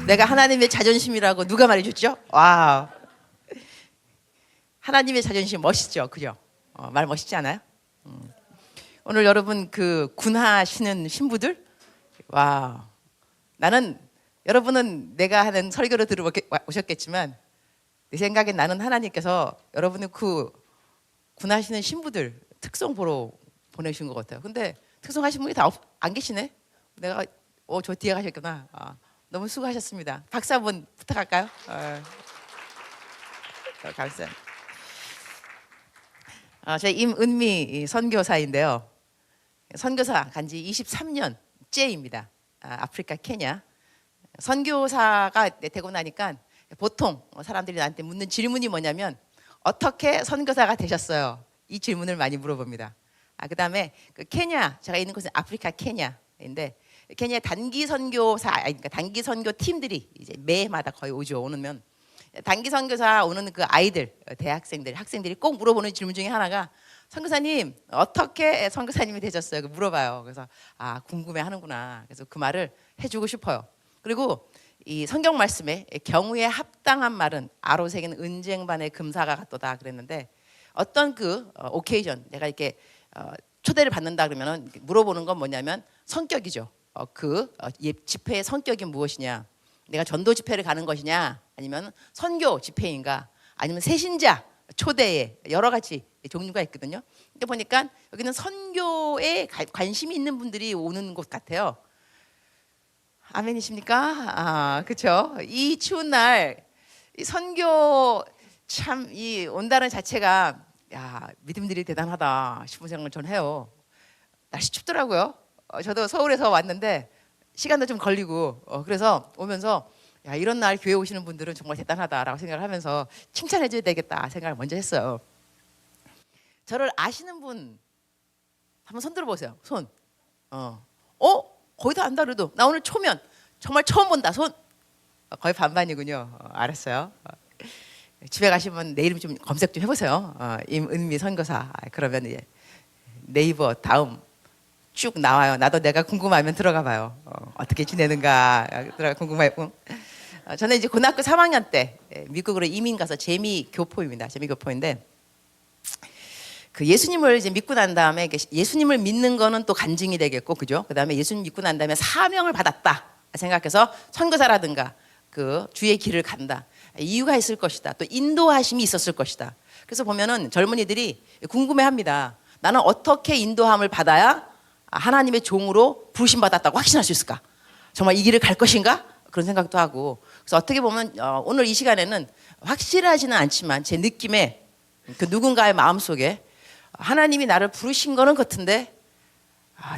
내가 하나님의 자존심이라고 누가 말해줬죠? 와, 하나님의 자존심 멋있죠, 그죠? 말 멋있지 않아요? 오늘 여러분 그 군하시는 신부들, 와, 나는 여러분은 내가 하는 설교를 들어 오셨겠지만 내 생각엔 나는 하나님께서 여러분의 그 군하시는 신부들 특송 보러 보내신 것 같아요. 근데 특송하신 분이 다 안 계시네. 내가 저 뒤에 가셨구나. 너무 수고하셨습니다. 박수 한번 부탁할까요? 감사합니다. 저 임은미 선교사인데요. 선교사 간지 23년째입니다. 아프리카 케냐. 선교사가 되고 나니까 보통 사람들이 나한테 묻는 질문이 뭐냐면 어떻게 선교사가 되셨어요? 이 질문을 많이 물어봅니다. 그다음에 그 케냐, 제가 있는 곳은 아프리카 케냐인데 케냐 단기 선교사, 그러니까 단기 선교 팀들이 이제 매해마다 거의 오죠. 오면 단기 선교사 오는 그 아이들, 대학생들, 학생들이 꼭 물어보는 질문 중에 하나가 선교사님 어떻게 선교사님이 되셨어요? 물어봐요. 그래서 궁금해하는구나. 그래서 그 말을 해주고 싶어요. 그리고 이 성경 말씀에 경우에 합당한 말은 아로 새긴 은쟁반의 금사가 같도다 그랬는데 어떤 그 오케이전 내가 이렇게 초대를 받는다 그러면은 물어보는 건 뭐냐면 성격이죠. 집회의 성격이 무엇이냐? 내가 전도 집회를 가는 것이냐? 아니면 선교 집회인가? 아니면 새신자 초대에 여러 가지 종류가 있거든요. 근데 보니까 여기는 선교에 관심이 있는 분들이 오는 곳 같아요. 아멘이십니까? 그렇죠. 이 추운 날 이 선교 참 이 온다는 자체가 믿음들이 대단하다 싶은 생각을 전 해요. 날씨 춥더라고요. 저도 서울에서 왔는데 시간도 좀 걸리고 그래서 오면서 이런 날 교회 오시는 분들은 정말 대단하다라고 생각을 하면서 칭찬해줘야 되겠다 생각을 먼저 했어요. 저를 아시는 분 한번 손 들어보세요. 손. 거의 다 안다 그래도 나 오늘 초면 정말 처음 본다 손. 거의 반반이군요. 알았어요. 집에 가시면 내 이름 좀 검색 좀 해보세요. 임은미 선교사. 그러면 이제 네이버 다음 쭉 나와요. 나도 내가 궁금하면 들어가 봐요. 어떻게 지내는가 들어가 궁금하고. 저는 이제 고등학교 3학년 때 미국으로 이민 가서 재미교포입니다. 재미교포인데 그 예수님을 이제 믿고 난 다음에 예수님을 믿는 거는 또 간증이 되겠고, 그죠? 그 다음에 예수님 믿고 난 다음에 사명을 받았다 생각해서 선교사라든가 그 주의 길을 간다. 이유가 있을 것이다. 또 인도하심이 있었을 것이다. 그래서 보면은 젊은이들이 궁금해합니다. 나는 어떻게 인도함을 받아야 하나님의 종으로 부르심 받았다고 확신할 수 있을까? 정말 이 길을 갈 것인가? 그런 생각도 하고. 그래서 어떻게 보면 오늘 이 시간에는 확실하지는 않지만 제 느낌에 그 누군가의 마음속에 하나님이 나를 부르신 거는 같은데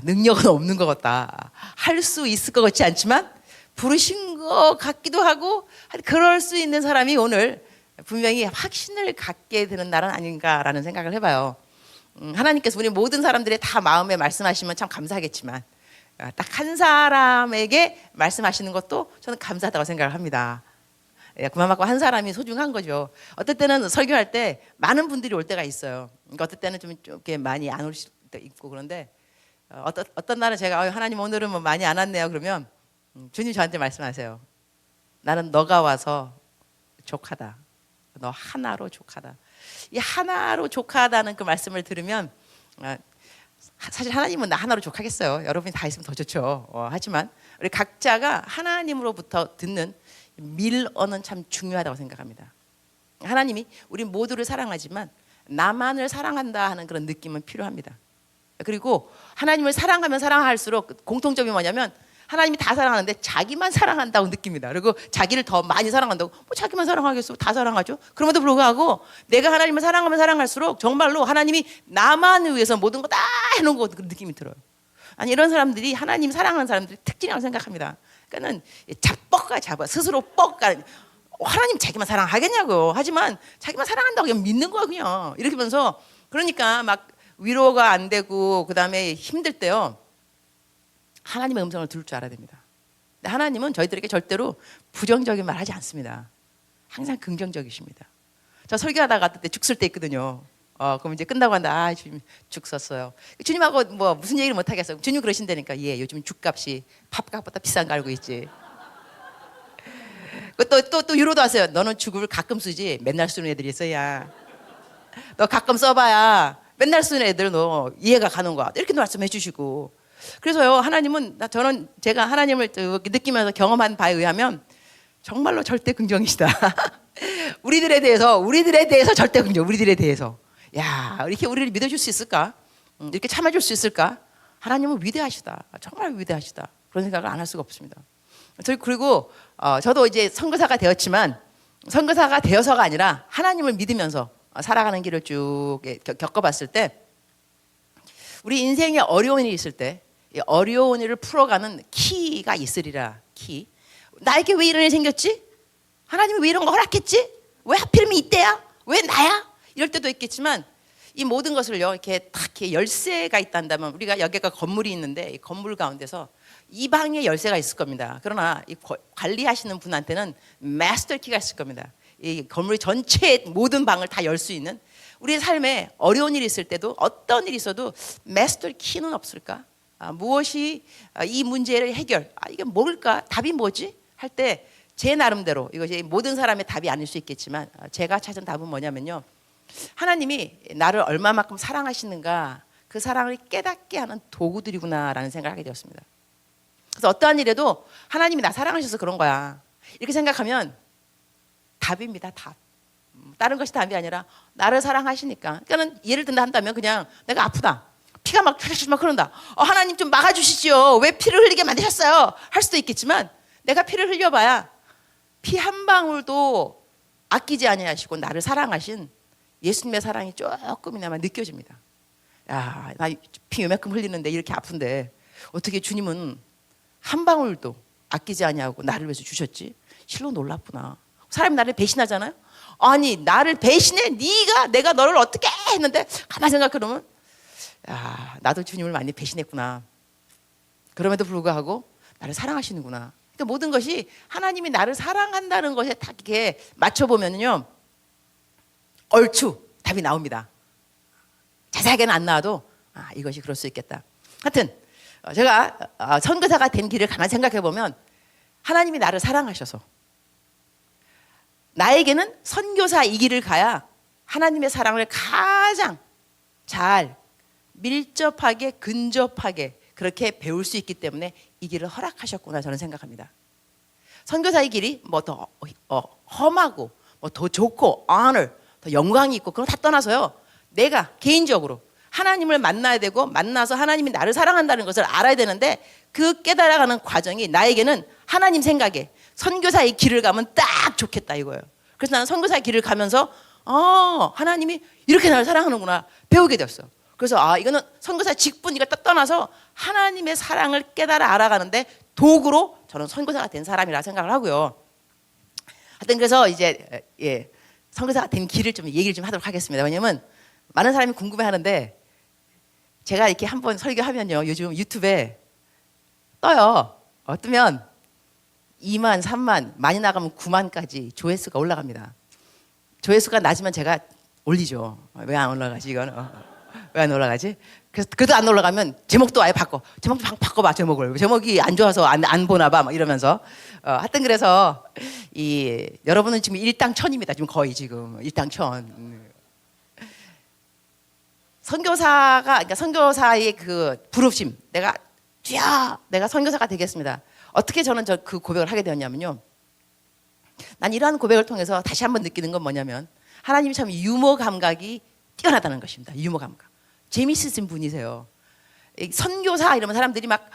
능력은 없는 것 같다. 할 수 있을 것 같지 않지만 부르신 것 같기도 하고 그럴 수 있는 사람이 오늘 분명히 확신을 갖게 되는 날은 아닌가라는 생각을 해봐요. 하나님께서 우리 모든 사람들의 다 마음에 말씀하시면 참 감사하겠지만 딱 한 사람에게 말씀하시는 것도 저는 감사하다고 생각을 합니다. 그만큼 한 사람이 소중한 거죠. 어떨 때는 설교할 때 많은 분들이 올 때가 있어요. 그러니까 어떨 때는 좀 이렇게 많이 안 올 수도 있고 그런데 어떤 날은 제가 하나님 오늘은 뭐 많이 안 왔네요. 그러면 주님 저한테 말씀하세요. 나는 너가 와서 족하다. 너 하나로 족하다. 이 하나로 족하다는 그 말씀을 들으면 사실 하나님은 나 하나로 족하겠어요. 여러분이 다 있으면 더 좋죠. 하지만 우리 각자가 하나님으로부터 듣는 밀어는 참 중요하다고 생각합니다. 하나님이 우리 모두를 사랑하지만 나만을 사랑한다 하는 그런 느낌은 필요합니다. 그리고 하나님을 사랑하면 사랑할수록 공통점이 뭐냐면 하나님이 다 사랑하는데 자기만 사랑한다고 느낍니다. 그리고 자기를 더 많이 사랑한다고 자기만 사랑하겠어? 다 사랑하죠. 그럼에도 불구하고 내가 하나님을 사랑하면 사랑할수록 정말로 하나님이 나만 위해서 모든 거 다 해놓은 것 같은 느낌이 들어요. 아니 이런 사람들이 하나님 사랑하는 사람들이 특징이라고 생각합니다. 그러니까는 잡아 스스로 뻑가 하나님 자기만 사랑하겠냐고. 하지만 자기만 사랑한다고 그냥 믿는 거야 그냥 이렇게 하면서 그러니까 막 위로가 안 되고 그 다음에 힘들 때요. 하나님의 음성을 들을 줄 알아야 됩니다. 근데 하나님은 저희들에게 절대로 부정적인 말 하지 않습니다. 항상 긍정적이십니다. 저 설교하다가 그때 죽 쓸 때 있거든요. 그럼 이제 끝나고 한다. 주님 죽 썼어요. 주님하고 뭐 무슨 얘기를 못 하겠어요. 주님 그러신다니까. 예, 요즘 죽값이 밥값보다 비싼 거 알고 있지. 또 위로도 하세요. 너는 주급을 가끔 쓰지 맨날 쓰는 애들이 있어야. 너 가끔 써봐야 맨날 쓰는 애들 너 이해가 가는 거야. 이렇게 말씀해 주시고. 그래서요, 하나님은, 저는 제가 하나님을 느끼면서 경험한 바에 의하면 정말로 절대 긍정이시다. 우리들에 대해서 절대 긍정, 우리들에 대해서. 야, 이렇게 우리를 믿어줄 수 있을까? 이렇게 참아줄 수 있을까? 하나님은 위대하시다. 정말 위대하시다. 그런 생각을 안 할 수가 없습니다. 그리고 저도 이제 선교사가 되었지만 선교사가 되어서가 아니라 하나님을 믿으면서 살아가는 길을 쭉 겪어봤을 때 우리 인생에 어려운 일이 있을 때 이 어려운 일을 풀어가는 키가 있으리라. 키. 나에게 왜 이런 일이 생겼지? 하나님이 왜 이런 거 허락했지? 왜 하필이면 이때야? 왜 나야? 이럴 때도 있겠지만 이 모든 것을요 이렇게 딱 이렇게 열쇠가 있단다면 우리가 여기가 건물이 있는데 이 건물 가운데서 이 방에 열쇠가 있을 겁니다. 그러나 이 관리하시는 분한테는 마스터 키가 있을 겁니다. 이 건물 전체의 모든 방을 다 열 수 있는 우리의 삶에 어려운 일이 있을 때도 어떤 일이 있어도 마스터 키는 없을까? 무엇이 이 문제를 해결? 이게 뭘까? 답이 뭐지? 할 때 제 나름대로 이것이 모든 사람의 답이 아닐 수 있겠지만 제가 찾은 답은 뭐냐면요. 하나님이 나를 얼마만큼 사랑하시는가 그 사랑을 깨닫게 하는 도구들이구나라는 생각을 하게 되었습니다. 그래서 어떠한 일에도 하나님이 나 사랑하셔서 그런 거야 이렇게 생각하면 답입니다. 답. 다른 것이 답이 아니라 나를 사랑하시니까. 그러니까 예를 든다 한다면 그냥 내가 아프다 피가 막 흐른다. 하나님 좀 막아주시지요. 왜 피를 흘리게 만드셨어요? 할 수도 있겠지만 내가 피를 흘려봐야 피 한 방울도 아끼지 아니하시고 나를 사랑하신 예수님의 사랑이 조금이나마 느껴집니다. 야, 나 피 요만큼 흘리는데 이렇게 아픈데 어떻게 주님은 한 방울도 아끼지 아니하고 나를 위해서 주셨지? 실로 놀랍구나. 사람이 나를 배신하잖아요. 아니 나를 배신해? 내가 너를 어떻게 했는데 가만 생각해보면 야, 나도 주님을 많이 배신했구나. 그럼에도 불구하고 나를 사랑하시는구나. 그러니까 모든 것이 하나님이 나를 사랑한다는 것에 딱 이렇게 맞춰보면요 얼추 답이 나옵니다. 자세하게는 안 나와도 이것이 그럴 수 있겠다. 하여튼 제가 선교사가 된 길을 가만히 생각해보면 하나님이 나를 사랑하셔서 나에게는 선교사 이 길을 가야 하나님의 사랑을 가장 잘 밀접하게 근접하게 그렇게 배울 수 있기 때문에 이 길을 허락하셨구나 저는 생각합니다. 선교사의 길이 뭐 더 험하고 뭐 더 좋고 honor 더 영광이 있고 그런 거 다 떠나서요 내가 개인적으로 하나님을 만나야 되고 만나서 하나님이 나를 사랑한다는 것을 알아야 되는데 그 깨달아가는 과정이 나에게는 하나님 생각에 선교사의 길을 가면 딱 좋겠다 이거예요. 그래서 나는 선교사의 길을 가면서 하나님이 이렇게 나를 사랑하는구나 배우게 되었어. 그래서 이거는 선교사 직분 이거 딱 떠나서 하나님의 사랑을 깨달아 알아가는데 도구로 저는 선교사가 된 사람이라 생각을 하고요. 하여튼 그래서 이제 선교사가 된 길을 좀 얘기를 좀 하도록 하겠습니다. 왜냐면 많은 사람이 궁금해하는데 제가 이렇게 한번 설교하면요 요즘 유튜브에 떠요. 뜨면 2만, 3만 많이 나가면 9만까지 조회수가 올라갑니다. 조회수가 낮으면 제가 올리죠. 왜 안 올라가지 이건? 왜 안 올라가지? 그래도 안 올라가면 제목도 아예 제목 바꿔봐 제목이 안 좋아서 안 보나 봐 막 이러면서 하여튼 그래서 여러분은 지금 일당천입니다. 지금 거의 지금 일당천. 그러니까 선교사의 그 부르심 내가 선교사가 되겠습니다. 어떻게 저는 그 고백을 하게 되었냐면요. 난 이러한 고백을 통해서 다시 한번 느끼는 건 뭐냐면 하나님이 참 유머 감각이 뛰어나다는 것입니다. 유머 감각. 재미있으신 분이세요. 선교사 이러면 사람들이 막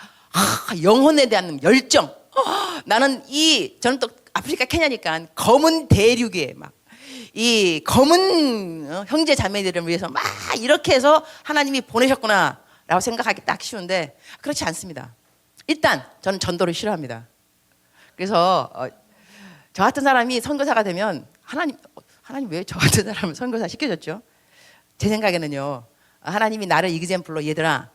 영혼에 대한 열정. 저는 또 아프리카 케냐니까 검은 대륙에 막 이 검은 형제 자매들을 위해서 막 이렇게 해서 하나님이 보내셨구나라고 생각하기 딱 쉬운데 그렇지 않습니다. 일단 저는 전도를 싫어합니다. 그래서 저 같은 사람이 선교사가 되면 하나님 왜 저 같은 사람을 선교사 시켜줬죠? 제 생각에는요. 하나님이 나를 이그젬플로 얘들아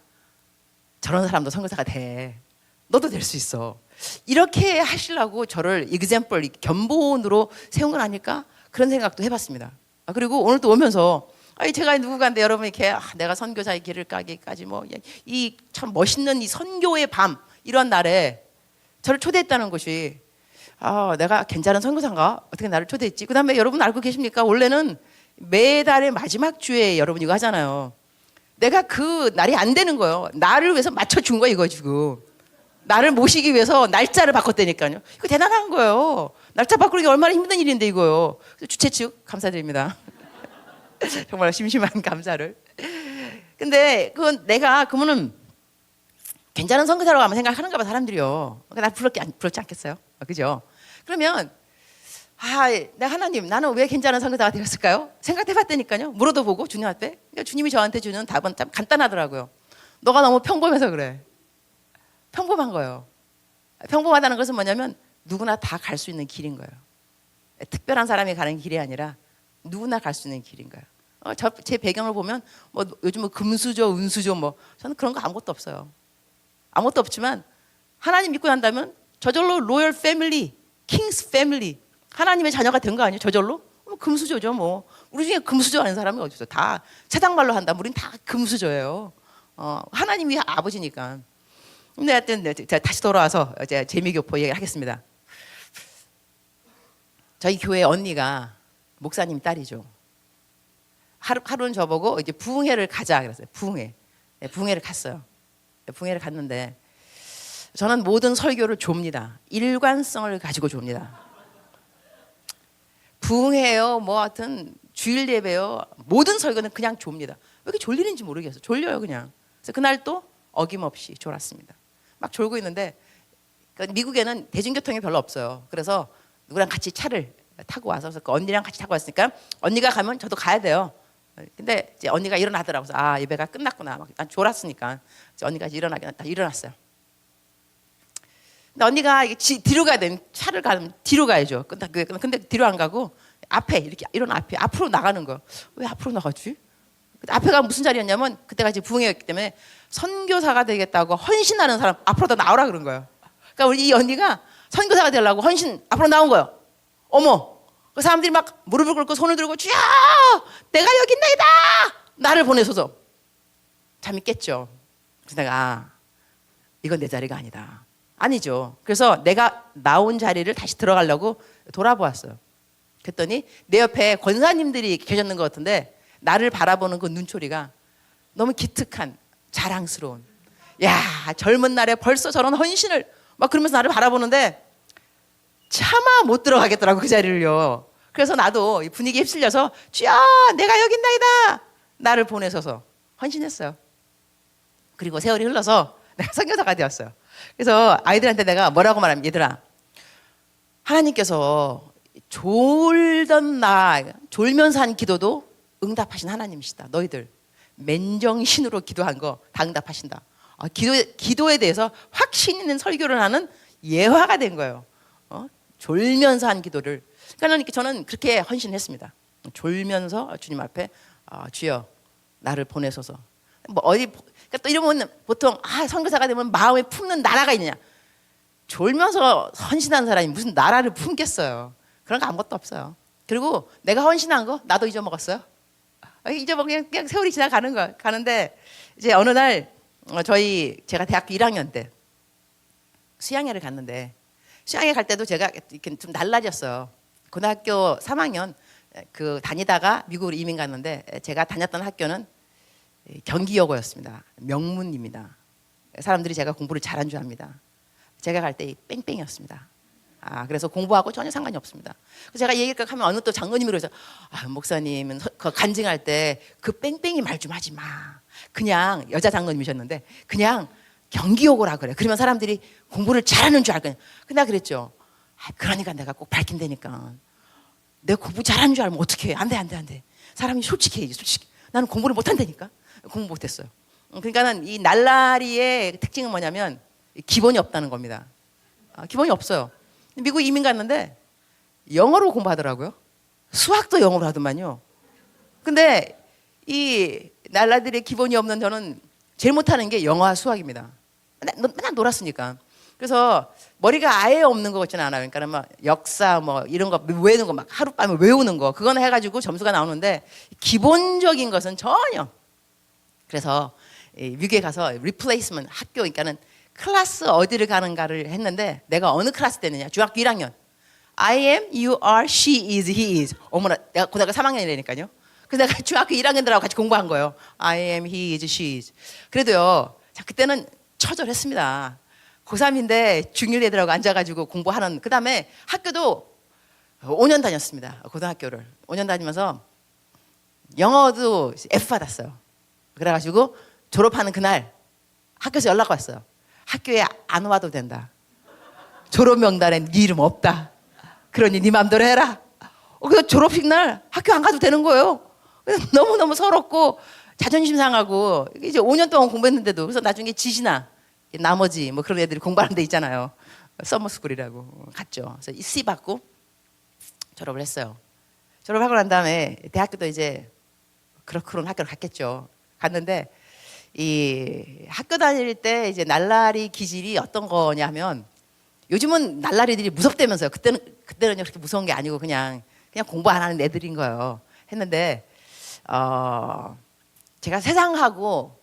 저런 사람도 선교사가 돼. 너도 될 수 있어. 이렇게 하시려고 저를 이그젬플 견본으로 세운 건 아닐까? 그런 생각도 해봤습니다. 그리고 오늘 또 오면서 제가 누구간데 여러분 이렇게 내가 선교사의 길을 가기까지 뭐 이 참 멋있는 이 선교의 밤 이런 날에 저를 초대했다는 것이 내가 괜찮은 선교사인가? 어떻게 나를 초대했지? 그 다음에 여러분 알고 계십니까? 원래는 매달의 마지막 주에 여러분 이거 하잖아요. 내가 그 날이 안 되는 거예요. 나를 위해서 맞춰준 거야 이거 지금. 나를 모시기 위해서 날짜를 바꿨다니까요. 이거 대단한 거예요. 날짜 바꾸는 게 얼마나 힘든 일인데 이거요. 주최 측 감사드립니다. 정말 심심한 감사를. 근데 그건 내가 그러면은 괜찮은 선교사라고 하면 생각하는가 봐 사람들이요. 나 부럽지 않겠어요? 그죠? 그러면 내가 하나님 나는 왜 괜찮은 선교사가 되었을까요? 생각해봤다니까요. 물어도 보고 주님 앞에. 그러니까 주님이 저한테 주는 답은 참 간단하더라고요. 너가 너무 평범해서 그래. 평범한 거예요. 평범하다는 것은 뭐냐면 누구나 다 갈 수 있는 길인 거예요. 특별한 사람이 가는 길이 아니라 누구나 갈 수 있는 길인 거예요. 제 배경을 보면 뭐 요즘 뭐 금수저, 은수저 뭐 저는 그런 거 아무것도 없어요. 아무것도 없지만 하나님 믿고 난다면 저절로 로열 패밀리, 킹스 패밀리 하나님의 자녀가 된 거 아니에요? 저절로? 금수저죠 뭐. 우리 중에 금수저 아는 사람이 어디 있어? 다 세상말로 한다. 우린 다 금수저예요. 하나님이 아버지니까. 근데 하여튼 다시 돌아와서 이제 재미교포 얘기하겠습니다. 저희 교회 언니가 목사님 딸이죠. 하루는 저보고 이제 부흥회를 가자 그랬어요. 부흥회. 부흥회를 갔어요. 부흥회를 갔는데 저는 모든 설교를 줍니다. 일관성을 가지고 줍니다. 부흥회요, 뭐 하여튼 주일 예배요, 모든 설교는 그냥 줍니다. 왜 이렇게 졸리는지 모르겠어요. 졸려요 그냥. 그래서 그날 또 어김없이 졸았습니다. 막 졸고 있는데 미국에는 대중교통이 별로 없어요. 그래서 누구랑 같이 차를 타고 와서 그 언니랑 같이 타고 왔으니까 언니가 가면 저도 가야 돼요. 근데 이제 언니가 일어나더라고요. 예배가 끝났구나. 난 졸았으니까 언니가 일어나긴 딱 일어났어요. 근데 언니가 뒤로 가야 돼. 차를 가면 뒤로 가야죠. 근데 뒤로 안 가고 앞에 이렇게 앞으로 나가는 거예요. 왜 앞으로 나가지? 앞에가 무슨 자리였냐면 그때가 이제 부흥회였기 때문에 선교사가 되겠다고 헌신하는 사람 앞으로 더 나오라 그런 거예요. 그러니까 우리 이 언니가 선교사가 되려고 헌신 앞으로 나온 거예요. 어머, 그 사람들이 막 무릎을 꿇고 손을 들고 주여, 내가 여기 있나이다. 나를 보내소서. 잠이 깼죠. 그래서 내가 이건 내 자리가 아니다. 아니죠. 그래서 내가 나온 자리를 다시 들어가려고 돌아보았어요. 그랬더니 내 옆에 권사님들이 계셨는 것 같은데 나를 바라보는 그 눈초리가 너무 기특한, 자랑스러운. 야, 젊은 날에 벌써 저런 헌신을 막 그러면서 나를 바라보는데 차마 못 들어가겠더라고 그 자리를요. 그래서 나도 이 분위기에 휩쓸려서 주여, 내가 여기 있나이다. 나를 보내셔서 헌신했어요. 그리고 세월이 흘러서 내가 선교사가 되었어요. 그래서 아이들한테 내가 뭐라고 말하면, 얘들아, 하나님께서 졸면서 한 기도도 응답하신 하나님이시다. 너희들 맨정신으로 기도한 거 다 응답하신다. 기도에 대해서 확신 있는 설교를 하는 예화가 된 거예요. 졸면서 한 기도를. 그러니까 저는 그렇게 헌신했습니다. 졸면서 주님 앞에 주여, 나를 보내소서. 뭐 어디 그러니까 또 이러면 보통 선교사가 되면 마음에 품는 나라가 있느냐. 졸면서 헌신한 사람이 무슨 나라를 품겠어요. 그런 거 아무것도 없어요. 그리고 내가 헌신한 거 나도 잊어먹었어요. 그냥 세월이 지나가는 거 가는데 이제 어느 날 제가 대학교 1학년 때 수양회를 갔는데, 수양회 갈 때도 제가 이렇게 좀 날라졌어요. 고등학교 3학년 다니다가 미국으로 이민 갔는데 제가 다녔던 학교는 경기여고였습니다. 명문입니다. 사람들이 제가 공부를 잘한 줄 압니다. 제가 갈 때 뺑뺑이었습니다. 그래서 공부하고 전혀 상관이 없습니다. 그래서 제가 얘기를 하면 어느 또 장로님이 그러죠. 목사님은 간증할 때 그 뺑뺑이 말 좀 하지 마. 그냥 여자 장로님이셨는데 그냥 경기여고라 그래. 그러면 사람들이 공부를 잘하는 줄 알거든요. 근데 그랬죠. 그러니까 내가 꼭 밝힌다니까. 내가 공부 잘하는 줄 알면 어떡해. 안 돼. 사람이 솔직해. 솔직히. 나는 공부를 못한다니까. 공부 못했어요. 그러니까는 이 날라리의 특징은 뭐냐면 기본이 없다는 겁니다. 기본이 없어요. 미국 이민 갔는데 영어로 공부하더라고요. 수학도 영어로 하더만요. 근데 이 날라들의 기본이 없는 저는 제일 못하는 게 영어와 수학입니다. 맨날 놀았으니까. 그래서 머리가 아예 없는 것 같지는 않아요. 그러니까 막 역사 뭐 이런 거 외우는 거 막 하룻밤에 외우는 거 그건 해가지고 점수가 나오는데 기본적인 것은 전혀. 그래서 미국에 가서 리플레이스먼트 학교, 그러니까는 클래스 어디를 가는가를 했는데 내가 어느 클래스 때느냐, 중학교 1학년 I am, you are, she is, he is. 어머나, 내가 고등학교 3학년이라니까요. 그래서 내가 중학교 1학년들하고 같이 공부한 거예요. I am, he is, she is. 그래도요, 자, 그때는 처절했습니다. 고3인데 중1 애들하고 앉아가지고 공부하는. 그 다음에 학교도 5년 다녔습니다. 고등학교를 5년 다니면서 영어도 F 받았어요. 그래가지고 졸업하는 그날 학교에서 연락 왔어요. 학교에 안 와도 된다. 졸업 명단에 네 이름 없다. 그러니 네 맘대로 해라. 그래서 졸업식 날 학교 안 가도 되는 거예요. 그래서 너무너무 서럽고 자존심 상하고 이제 5년 동안 공부했는데도. 그래서 나중에 지시나 나머지 뭐 그런 애들이 공부하는 데 있잖아요. 서머스쿨이라고 갔죠. 그래서 C 받고 졸업을 했어요. 졸업하고 난 다음에 대학교도 이제 그런 학교를 갔겠죠. 갔는데 이 학교 다닐 때 이제 날라리 기질이 어떤 거냐면, 요즘은 날라리들이 무섭다면서요. 그때는 그렇게 무서운 게 아니고 그냥 공부 안 하는 애들인 거예요. 했는데 제가 세상하고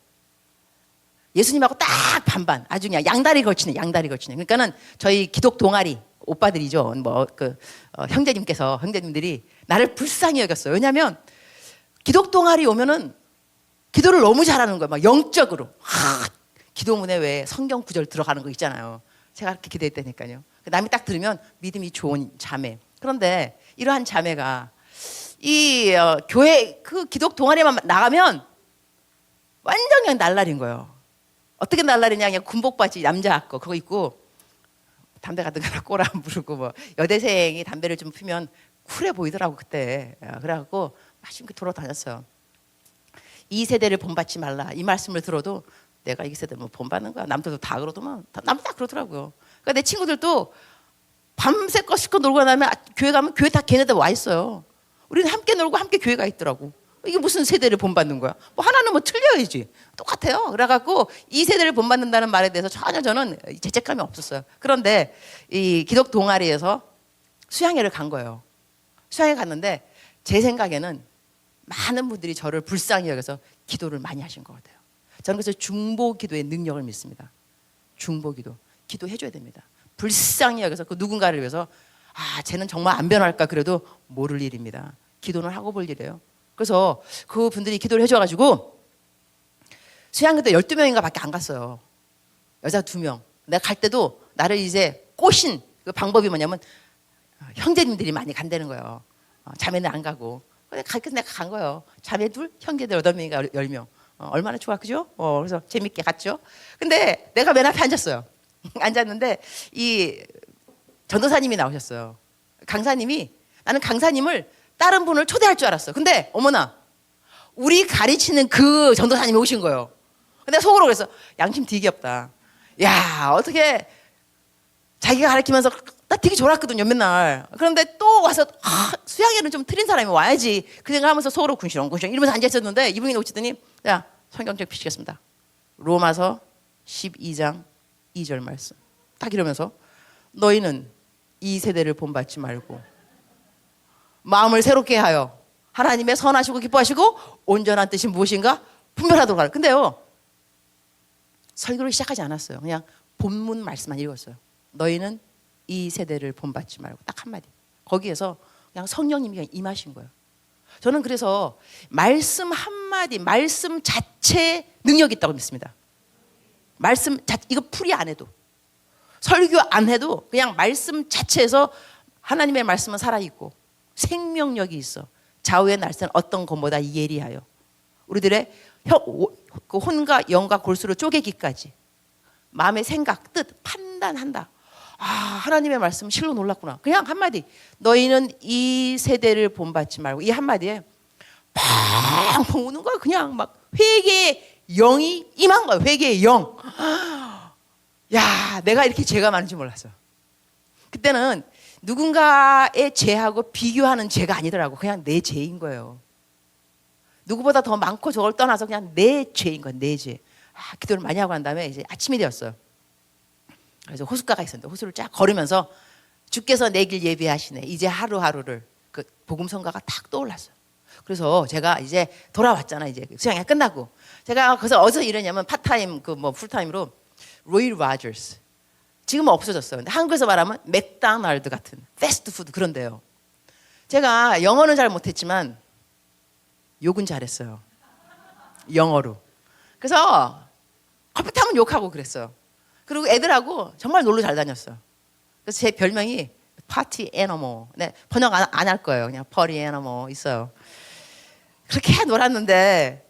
예수님하고 딱 반반, 아주 그냥 양다리 걸치네. 그러니까는 저희 기독 동아리 오빠들이죠. 뭐 형제님들이 나를 불쌍히 여겼어요. 왜냐하면 기독 동아리 오면은 기도를 너무 잘하는 거예요. 막 영적으로. 기도문에 왜 성경 구절 들어가는 거 있잖아요. 제가 그렇게 기도했다니까요. 남이 딱 들으면 믿음이 좋은 자매. 그런데 이러한 자매가 이 교회 그 기독 동아리만 나가면 완전 그냥 날라린 거예요. 어떻게 날라리냐, 그냥 군복 바지 남자 거 그거 입고 담배 같은 거나 꼬라 부르고, 뭐 여대생이 담배를 좀 피면 쿨해 보이더라고 그때. 그래갖고 맛있게 돌아다녔어요. 이 세대를 본받지 말라, 이 말씀을 들어도 내가 이 세대 뭐 본받는 거야. 남들도 다 그러더만. 남들 다 그러더라고요. 그러니까 내 친구들도 밤새 실컷 놀고 나면 교회 가면 교회 다 걔네들 와 있어요. 우리는 함께 놀고 함께 교회 가 있더라고. 이게 무슨 세대를 본받는 거야? 뭐 하나는 뭐 틀려야지. 똑같아요. 그래갖고 이 세대를 본받는다는 말에 대해서 전혀 저는 죄책감이 없었어요. 그런데 이 기독 동아리에서 수양회를 간 거예요. 수양회 갔는데 제 생각에는 많은 분들이 저를 불쌍히 여겨서 기도를 많이 하신 것 같아요. 저는 그래서 중보기도의 능력을 믿습니다. 중보기도. 기도해줘야 됩니다. 불쌍히 여겨서 그 누군가를 위해서, 쟤는 정말 안 변할까 그래도 모를 일입니다. 기도는 하고 볼 일이에요. 그래서 그 분들이 기도를 해줘가지고 수양회 때 12명인가 밖에 안 갔어요. 여자 2명. 내가 갈 때도 나를 이제 꼬신 그 방법이 뭐냐면 형제님들이 많이 간다는 거예요. 자매는 안 가고. 그래서 내가 간 거예요. 자매 2, 형제들 8명인가 10명. 얼마나 좋아, 그죠? 그래서 재밌게 갔죠. 근데 내가 맨 앞에 앉았어요. 앉았는데 이 전도사님이 나오셨어요. 강사님이, 나는 강사님을 다른 분을 초대할 줄 알았어. 근데 어머나, 우리 가르치는 그 전도사님이 오신 거예요. 근데 속으로 그래서 양심 되게 없다. 야, 어떻게 자기가 가르치면서 나 되게 졸았거든요, 맨날. 그런데 또 와서 수양회는 좀 틀린 사람이 와야지. 그 생각하면서 속으로 군시렁군시렁 이러면서 앉아있었는데 이분이 오시더니, 야, 성경책 피시겠습니다. 로마서 12장 2절 말씀. 딱 이러면서 너희는 이 세대를 본받지 말고 마음을 새롭게 하여 하나님의 선하시고 기뻐하시고 온전한 뜻이 무엇인가 분별하도록 하라. 근데요, 설교를 시작하지 않았어요. 그냥 본문 말씀만 읽었어요. 너희는 이 세대를 본받지 말고, 딱 한마디. 거기에서 그냥 성령님이 그냥 임하신 거예요. 저는 그래서 말씀 한마디, 말씀 자체에 능력이 있다고 믿습니다. 말씀 자체, 이거 풀이 안 해도, 설교 안 해도 그냥 말씀 자체에서 하나님의 말씀은 살아있고 생명력이 있어. 좌우의 날선 어떤 것보다 예리하여 우리들의 그 혼과 영과 골수로 쪼개기까지 마음의 생각, 뜻, 판단한다. 하나님의 말씀 실로 놀랐구나. 그냥 한마디, 너희는 이 세대를 본받지 말고, 이 한마디에 팡팡 오는 거야. 그냥 막 회개의 영이 임한 거야. 회개의 영. 야, 내가 이렇게 죄가 많은지 몰랐어. 그때는 누군가의 죄하고 비교하는 죄가 아니더라고. 그냥 내 죄인 거예요. 누구보다 더 많고 저걸 떠나서 그냥 내 죄인 거야. 내 죄. 기도를 많이 하고 난 다음에 이제 아침이 되었어요. 그래서 호숫가가 있었는데 호수를 쫙 걸으면서 주께서 내 길 예비하시네. 이제 하루하루를, 그 복음 성가가 탁 떠올랐어요. 그래서 제가 이제 돌아왔잖아. 이제 수양이 끝나고 제가 그래서 어디서 일했냐면 파타임 그 뭐 풀타임으로 로이 로저스, 지금은 없어졌어요. 근데 한국에서 말하면 맥도날드 같은 패스트푸드 그런 데요. 제가 영어는 잘 못했지만 욕은 잘했어요. 영어로. 그래서 커피 타면 욕하고 그랬어요. 그리고 애들하고 정말 놀러 잘 다녔어요. 그래서 제 별명이 파티 애너모. 네, 번역 안 할 거예요. 그냥 퍼리 애너모 있어요. 그렇게 놀았는데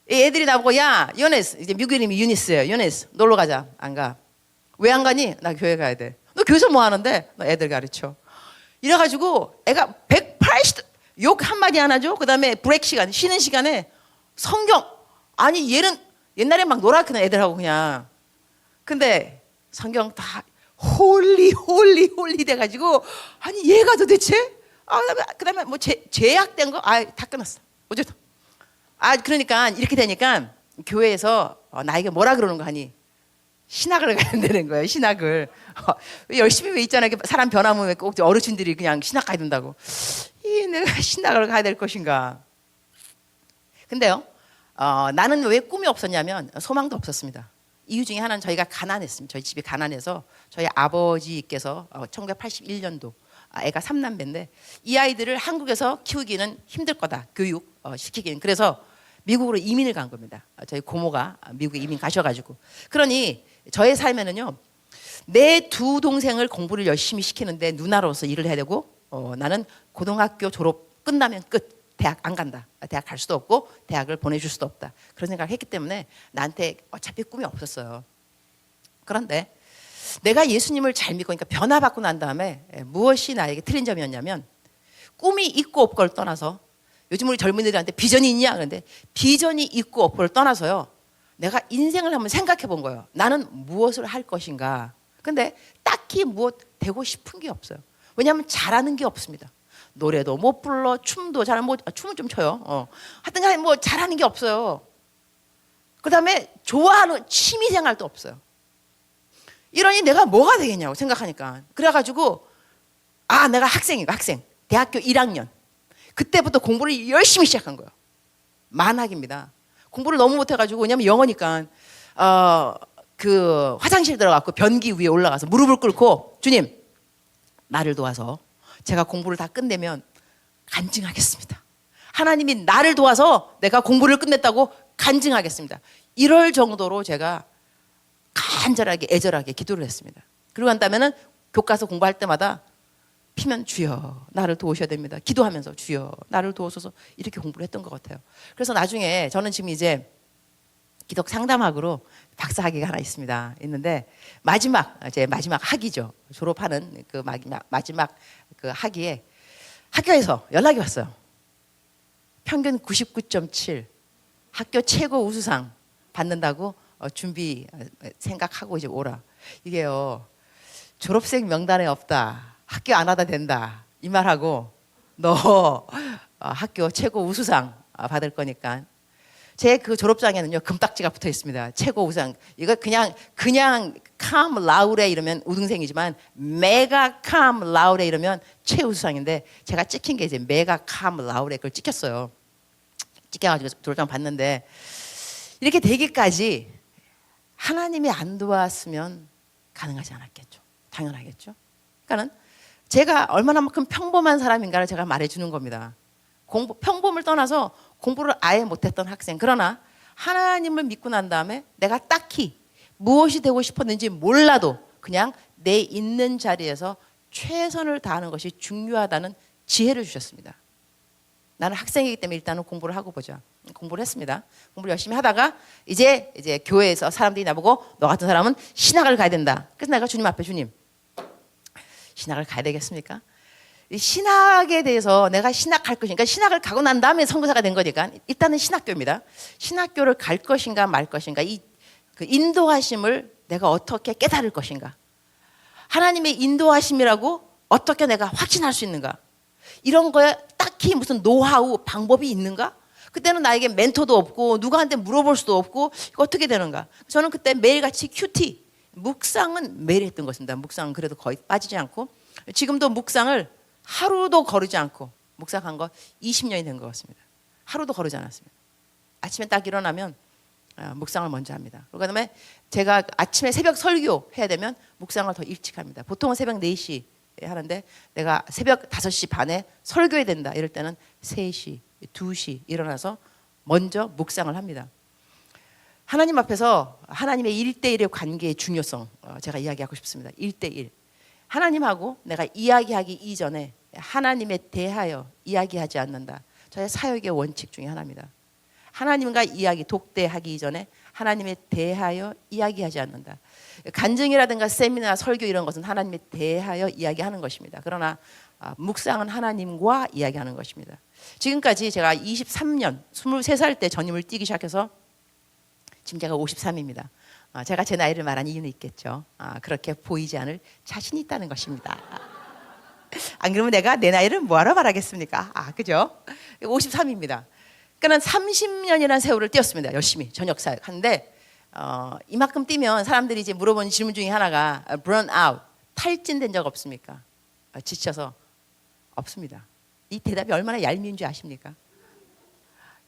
이 애들이 나보고 야 요네스, 이제 미국 이름이 유니스예요. 요네스 놀러 가자. 안 가. 왜 안 가니? 나 교회 가야 돼. 너 교회에서 뭐 하는데? 너 애들 가르쳐. 이래가지고 애가 180, 욕 한마디 안 하죠. 그 다음에 브레이크 시간, 쉬는 시간에 성경. 아니 얘는 옛날에 막 놀았거든 애들하고 그냥. 근데 성경 다 홀리 돼가지고 아니 얘가 도대체 그다음에 뭐 죄악된 거 다 끝났어. 어쨌든 그러니까 이렇게 되니까 교회에서 나에게 뭐라 그러는 거 하니 신학을 가야 되는 거예요. 신학을 열심히 왜 있잖아요. 사람 변하면 왜 꼭 어르신들이 그냥 신학 가야 된다고. 내가 신학을 가야 될 것인가. 근데요 나는 왜 꿈이 없었냐면 소망도 없었습니다. 이유 중에 하나는 저희가 가난했습니다. 저희 집이 가난해서 저희 아버지께서 1981년도 애가 3남매인데 이 아이들을 한국에서 키우기는 힘들 거다. 교육 시키기는. 그래서 미국으로 이민을 간 겁니다. 저희 고모가 미국에 이민 가셔가지고. 그러니 저의 삶에는요 내 두 동생을 공부를 열심히 시키는데 누나로서 일을 해야 되고 나는 고등학교 졸업 끝나면 끝. 대학 안 간다. 대학 갈 수도 없고 대학을 보내줄 수도 없다. 그런 생각을 했기 때문에 나한테 어차피 꿈이 없었어요. 그런데 내가 예수님을 잘 믿고 그러니까 변화받고 난 다음에 무엇이 나에게 틀린 점이었냐면 꿈이 있고 없고를 떠나서 요즘 우리 젊은이들한테 비전이 있냐? 그런데 비전이 있고 없고를 떠나서요. 내가 인생을 한번 생각해 본 거예요. 나는 무엇을 할 것인가? 근데 딱히 무엇 되고 싶은 게 없어요. 왜냐하면 잘하는 게 없습니다. 노래도 못 불러, 춤도 잘 못, 춤은 좀 춰요. 하여튼간에 뭐 잘하는 게 없어요. 그 다음에 좋아하는 취미 생활도 없어요. 이러니 내가 뭐가 되겠냐고 생각하니까. 그래가지고, 내가 학생이고 학생. 대학교 1학년. 그때부터 공부를 열심히 시작한 거예요. 만학입니다. 공부를 너무 못해가지고, 왜냐면 영어니까, 그 화장실 들어가고 변기 위에 올라가서 무릎을 꿇고, 주님, 나를 도와서 제가 공부를 다 끝내면 간증하겠습니다. 하나님이 나를 도와서 내가 공부를 끝냈다고 간증하겠습니다. 이럴 정도로 제가 간절하게 애절하게 기도를 했습니다. 그러고 난 다음에는 교과서 공부할 때마다 피면 주여 나를 도우셔야 됩니다. 기도하면서 주여 나를 도우소서 이렇게 공부를 했던 것 같아요. 그래서 나중에 저는 지금 이제 기독 상담학으로 박사학위가 하나 있는데 제 마지막 학위죠. 졸업하는 그 마지막 그 학위에 학교에서 연락이 왔어요. 평균 99.7 학교 최고 우수상 받는다고 준비 생각하고 이제 오라. 이게요 졸업생 명단에 없다. 학교 안 와도 된다. 이 말하고 너 학교 최고 우수상 받을 거니까. 제 그 졸업장에는요 금딱지가 붙어 있습니다. 최고 우수상. 이거 그냥 캄 라우레 이러면 우등생이지만 메가 캄 라우레 이러면 최우수상인데 제가 찍힌 게 이제 메가 캄 라우레 그걸 찍혔어요. 찍혀가지고 졸업장 받는데 이렇게 되기까지 하나님이 안 도왔으면 가능하지 않았겠죠. 당연하겠죠. 그러니까는 제가 얼마나만큼 평범한 사람인가를 제가 말해주는 겁니다. 평범을 떠나서 공부를 아예 못했던 학생. 그러나 하나님을 믿고 난 다음에 내가 딱히 무엇이 되고 싶었는지 몰라도 그냥 내 있는 자리에서 최선을 다하는 것이 중요하다는 지혜를 주셨습니다. 나는 학생이기 때문에 일단은 공부를 하고 보자. 공부를 했습니다. 공부를 열심히 하다가 이제 교회에서 사람들이 나보고 너 같은 사람은 신학을 가야 된다. 그래서 내가 주님 앞에 주님 신학을 가야 되겠습니까? 신학에 대해서 내가 신학 갈 것인가 신학을 가고 난 다음에 선교사가 된 거니까 일단은 신학교입니다. 신학교를 갈 것인가 말 것인가 그 인도하심을 내가 어떻게 깨달을 것인가 하나님의 인도하심이라고 어떻게 내가 확신할 수 있는가 이런 거에 딱히 무슨 노하우 방법이 있는가 그때는 나에게 멘토도 없고 누구한테 물어볼 수도 없고 이거 어떻게 되는가 저는 그때 매일같이 큐티 묵상은 매일 했던 것입니다. 묵상은 그래도 거의 빠지지 않고 지금도 묵상을 하루도 거르지 않고 묵상한 거 20년이 된 것 같습니다. 하루도 거르지 않았습니다. 아침에 딱 일어나면 묵상을 먼저 합니다. 그다음에 제가 아침에 새벽 설교 해야 되면 묵상을 더 일찍 합니다. 보통은 새벽 4시 하는데 내가 새벽 5시 반에 설교해야 된다 이럴 때는 3시, 2시 일어나서 먼저 묵상을 합니다. 하나님 앞에서 하나님의 1대1의 관계의 중요성 제가 이야기하고 싶습니다. 1대1. 하나님하고 내가 이야기하기 이전에 하나님에 대하여 이야기하지 않는다. 저의 사역의 원칙 중에 하나입니다. 하나님과 이야기 독대하기 이전에 하나님에 대하여 이야기하지 않는다. 간증이라든가 세미나 설교 이런 것은 하나님에 대하여 이야기하는 것입니다. 그러나 묵상은 하나님과 이야기하는 것입니다. 지금까지 제가 23년 23살 때 전임을 띄기 시작해서 지금 제가 53입니다. 제가 제 나이를 말한 이유는 있겠죠. 그렇게 보이지 않을 자신이 있다는 것입니다. 안 그러면 내가 내 나이를 뭐하러 말하겠습니까? 그죠? 53입니다. 그러니까 30년이라는 세월을 뛰었습니다. 열심히 전역 사역 하는데 이만큼 뛰면 사람들이 이제 물어보는 질문 중에 하나가 burn out, 탈진된 적 없습니까? 지쳐서 없습니다. 이 대답이 얼마나 얄미운 줄 아십니까?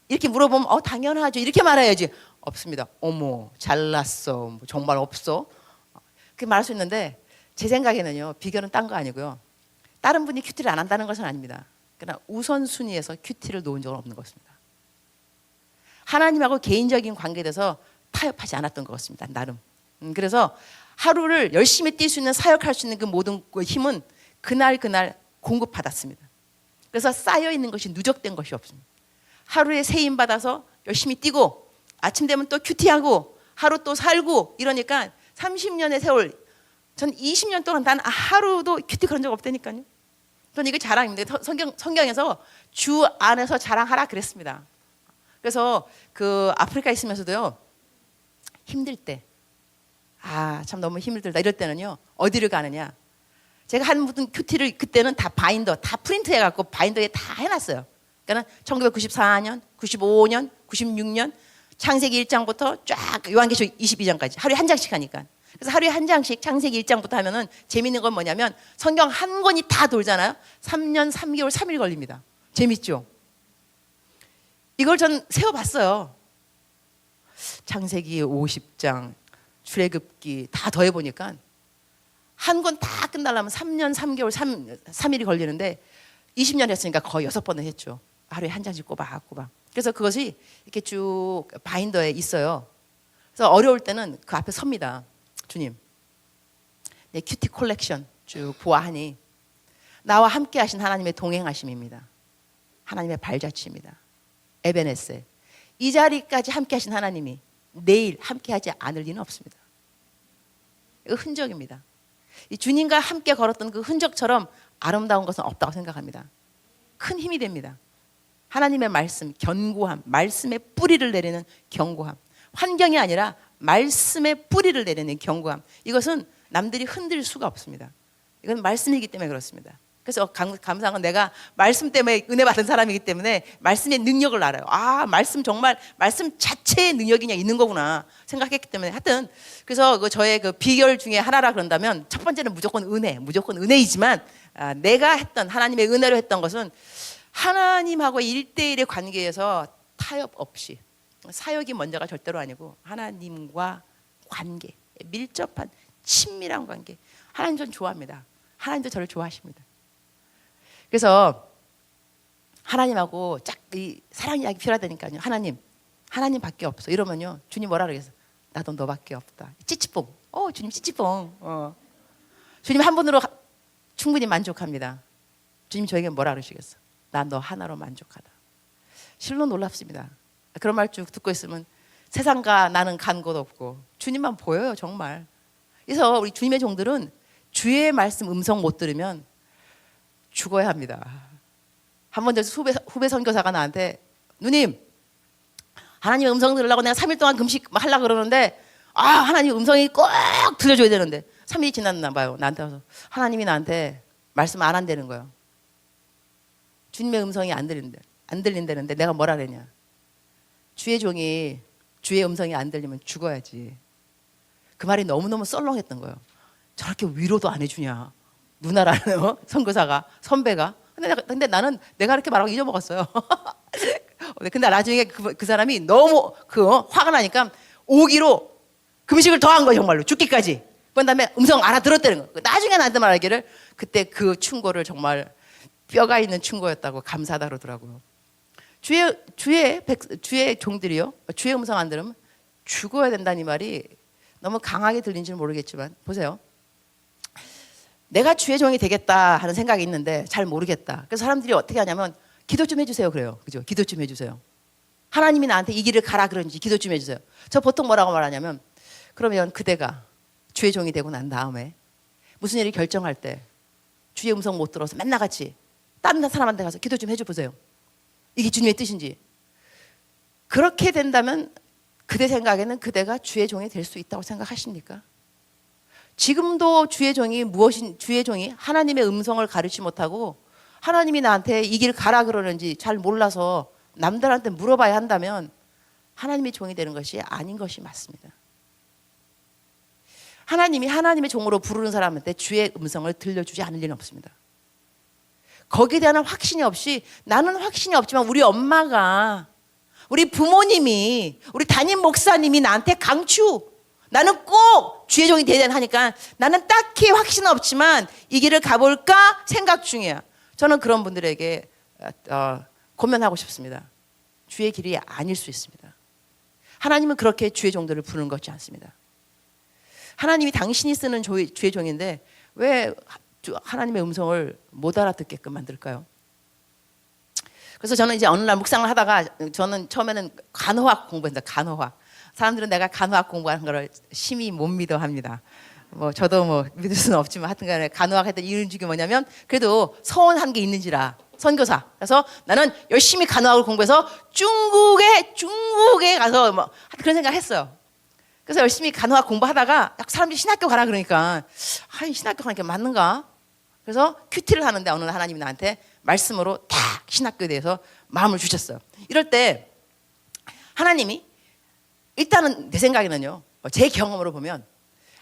이렇게 물어보면 당연하죠. 이렇게 말해야지. 없습니다. 어머 잘났어. 정말 없어. 그렇게 말할 수 있는데 제 생각에는요. 비결은 딴 거 아니고요. 다른 분이 큐티를 안 한다는 것은 아닙니다. 그러나 우선순위에서 큐티를 놓은 적은 없는 것입니다. 하나님하고 개인적인 관계에 대해서 타협하지 않았던 것 같습니다. 나름. 그래서 하루를 열심히 뛸 수 있는 사역할 수 있는 그 모든 힘은 그날 공급받았습니다. 그래서 쌓여있는 것이 누적된 것이 없습니다. 하루에 세임 받아서 열심히 뛰고 아침 되면 또 큐티하고 하루 또 살고 이러니까 30년의 세월 전 20년 동안 단 하루도 큐티 그런 적 없다니까요. 전 이게 자랑입니다. 성경에서 주 안에서 자랑하라 그랬습니다. 그래서 그 아프리카에 있으면서도요. 힘들 때 참 너무 힘들다 이럴 때는요. 어디를 가느냐. 제가 한 모든 큐티를 그때는 다 바인더 다 프린트 해갖고 바인더에 다 해놨어요. 그러니까 1994년, 95년, 96년 창세기 1장부터 쫙 요한계시록 22장까지 하루에 한 장씩 하니까. 그래서 하루에 한 장씩 창세기 1장부터 하면은 재밌는 건 뭐냐면 성경 한 권이 다 돌잖아요. 3년 3개월 3일 걸립니다. 재밌죠? 이걸 전 세워봤어요. 창세기 50장, 출애굽기 다 더해보니까 한 권 다 끝나려면 3년 3개월 3일이 걸리는데 20년 했으니까 거의 6번을 했죠. 하루에 한 장씩 꼬박꼬박. 그래서 그것이 이렇게 쭉 바인더에 있어요. 그래서 어려울 때는 그 앞에 섭니다. 주님, 내 큐티 콜렉션 쭉 보아하니 나와 함께 하신 하나님의 동행하심입니다. 하나님의 발자취입니다. 에베네세. 이 자리까지 함께 하신 하나님이 내일 함께 하지 않을 리는 없습니다. 이거 흔적입니다. 이 주님과 함께 걸었던 그 흔적처럼 아름다운 것은 없다고 생각합니다. 큰 힘이 됩니다. 하나님의 말씀, 견고함, 말씀의 뿌리를 내리는 견고함. 환경이 아니라 말씀의 뿌리를 내리는 견고함. 이것은 남들이 흔들 수가 없습니다. 이건 말씀이기 때문에 그렇습니다. 그래서 감사한 건 내가 말씀 때문에 은혜 받은 사람이기 때문에 말씀의 능력을 알아요. 말씀 정말 말씀 자체의 능력이 그냥 있는 거구나 생각했기 때문에 하여튼 그래서 저의 그 비결 중에 하나라 그런다면 첫 번째는 무조건 은혜이지만 내가 했던 하나님의 은혜로 했던 것은 하나님하고 1대1의 관계에서 타협 없이 사역이 먼저가 절대로 아니고 하나님과 관계, 밀접한 친밀한 관계. 하나님 전 좋아합니다. 하나님도 저를 좋아하십니다. 그래서 하나님하고 쫙 이 사랑 이야기 필요하다니까요. 하나님밖에 없어. 이러면요 주님 뭐라 그러겠어? 나도 너밖에 없다. 찌찌뽕. 주님 찌찌뽕. 주님 한 분으로 충분히 만족합니다. 주님 저에게 뭐라 그러시겠어? 난 너 하나로 만족하다. 실로 놀랍습니다. 그런 말 쭉 듣고 있으면 세상과 나는 간 곳 없고 주님만 보여요 정말. 그래서 우리 주님의 종들은 주의 말씀 음성 못 들으면 죽어야 합니다. 한 번 전에 후배 선교사가 나한테 누님 하나님 음성 들으려고 내가 3일 동안 금식 하려고 그러는데 하나님 음성이 꼭 들려줘야 되는데 3일이 지났나 봐요. 나한테 와서 하나님이 나한테 말씀 안 한다는 거예요. 주님의 음성이 안 들린다는데 내가 뭐라 그랬냐. 주의 종이 주의 음성이 안 들리면 죽어야지. 그 말이 너무너무 썰렁했던 거예요. 저렇게 위로도 안 해주냐. 누나라는 선교사가 선배가. 근데 나는 내가 그렇게 말하고 잊어먹었어요. 근데 나중에 그 사람이 너무 화가 나니까 오기로 금식을 더 한 거예요. 정말로 죽기까지. 그 다음에 음성 알아들었다는 거. 나중에 나한테 말하기를 그때 그 충고를 정말 뼈가 있는 충고였다고 감사하다 그러더라고요. 주의 종들이요. 주의 음성 안 들으면 죽어야 된다는 이 말이 너무 강하게 들린지는 모르겠지만 보세요. 내가 주의 종이 되겠다 하는 생각이 있는데 잘 모르겠다. 그래서 사람들이 어떻게 하냐면 기도 좀 해주세요 그래요. 그죠? 기도 좀 해주세요. 하나님이 나한테 이 길을 가라 그런지 기도 좀 해주세요. 저 보통 뭐라고 말하냐면 그러면 그대가 주의 종이 되고 난 다음에 무슨 일을 결정할 때 주의 음성 못 들어서 맨날 같이 다른 사람한테 가서 기도 좀 해줘 보세요. 이게 주님의 뜻인지. 그렇게 된다면 그대 생각에는 그대가 주의 종이 될 수 있다고 생각하십니까? 지금도 주의 종이 하나님의 음성을 가르치지 못하고 하나님이 나한테 이 길 가라 그러는지 잘 몰라서 남들한테 물어봐야 한다면 하나님의 종이 되는 것이 아닌 것이 맞습니다. 하나님이 하나님의 종으로 부르는 사람한테 주의 음성을 들려주지 않을 일은 없습니다. 거기에 대한 확신이 없이 나는 확신이 없지만 우리 엄마가 우리 부모님이 우리 담임 목사님이 나한테 강추 나는 꼭 주의 종이 되야 하니까 나는 딱히 확신은 없지만 이 길을 가볼까 생각 중이야. 저는 그런 분들에게 권면하고 싶습니다. 주의 길이 아닐 수 있습니다. 하나님은 그렇게 주의 종들을 부르는 것이 않습니다. 하나님이 당신이 쓰는 주의 종인데 왜 하나님의 음성을 못 알아듣게끔 만들까요? 그래서 저는 이제 어느 날 묵상을 하다가 저는 처음에는 간호학 공부했는데 간호학 사람들은 내가 간호학 공부하는 걸 심히 못 믿어 합니다. 뭐 저도 뭐 믿을 수는 없지만 하여튼간에 간호학 했던 이유는 뭐냐면 그래도 서운한 게 있는지라 선교사. 그래서 나는 열심히 간호학을 공부해서 중국에 가서 뭐 그런 생각을 했어요. 그래서 열심히 간호학 공부하다가 사람들이 신학교 가라 그러니까 신학교 가는 게 맞는가? 그래서 큐티를 하는데 어느 날 하나님이 나한테 말씀으로 딱 신학교에 대해서 마음을 주셨어요. 이럴 때 하나님이 일단은 내 생각에는요. 제 경험으로 보면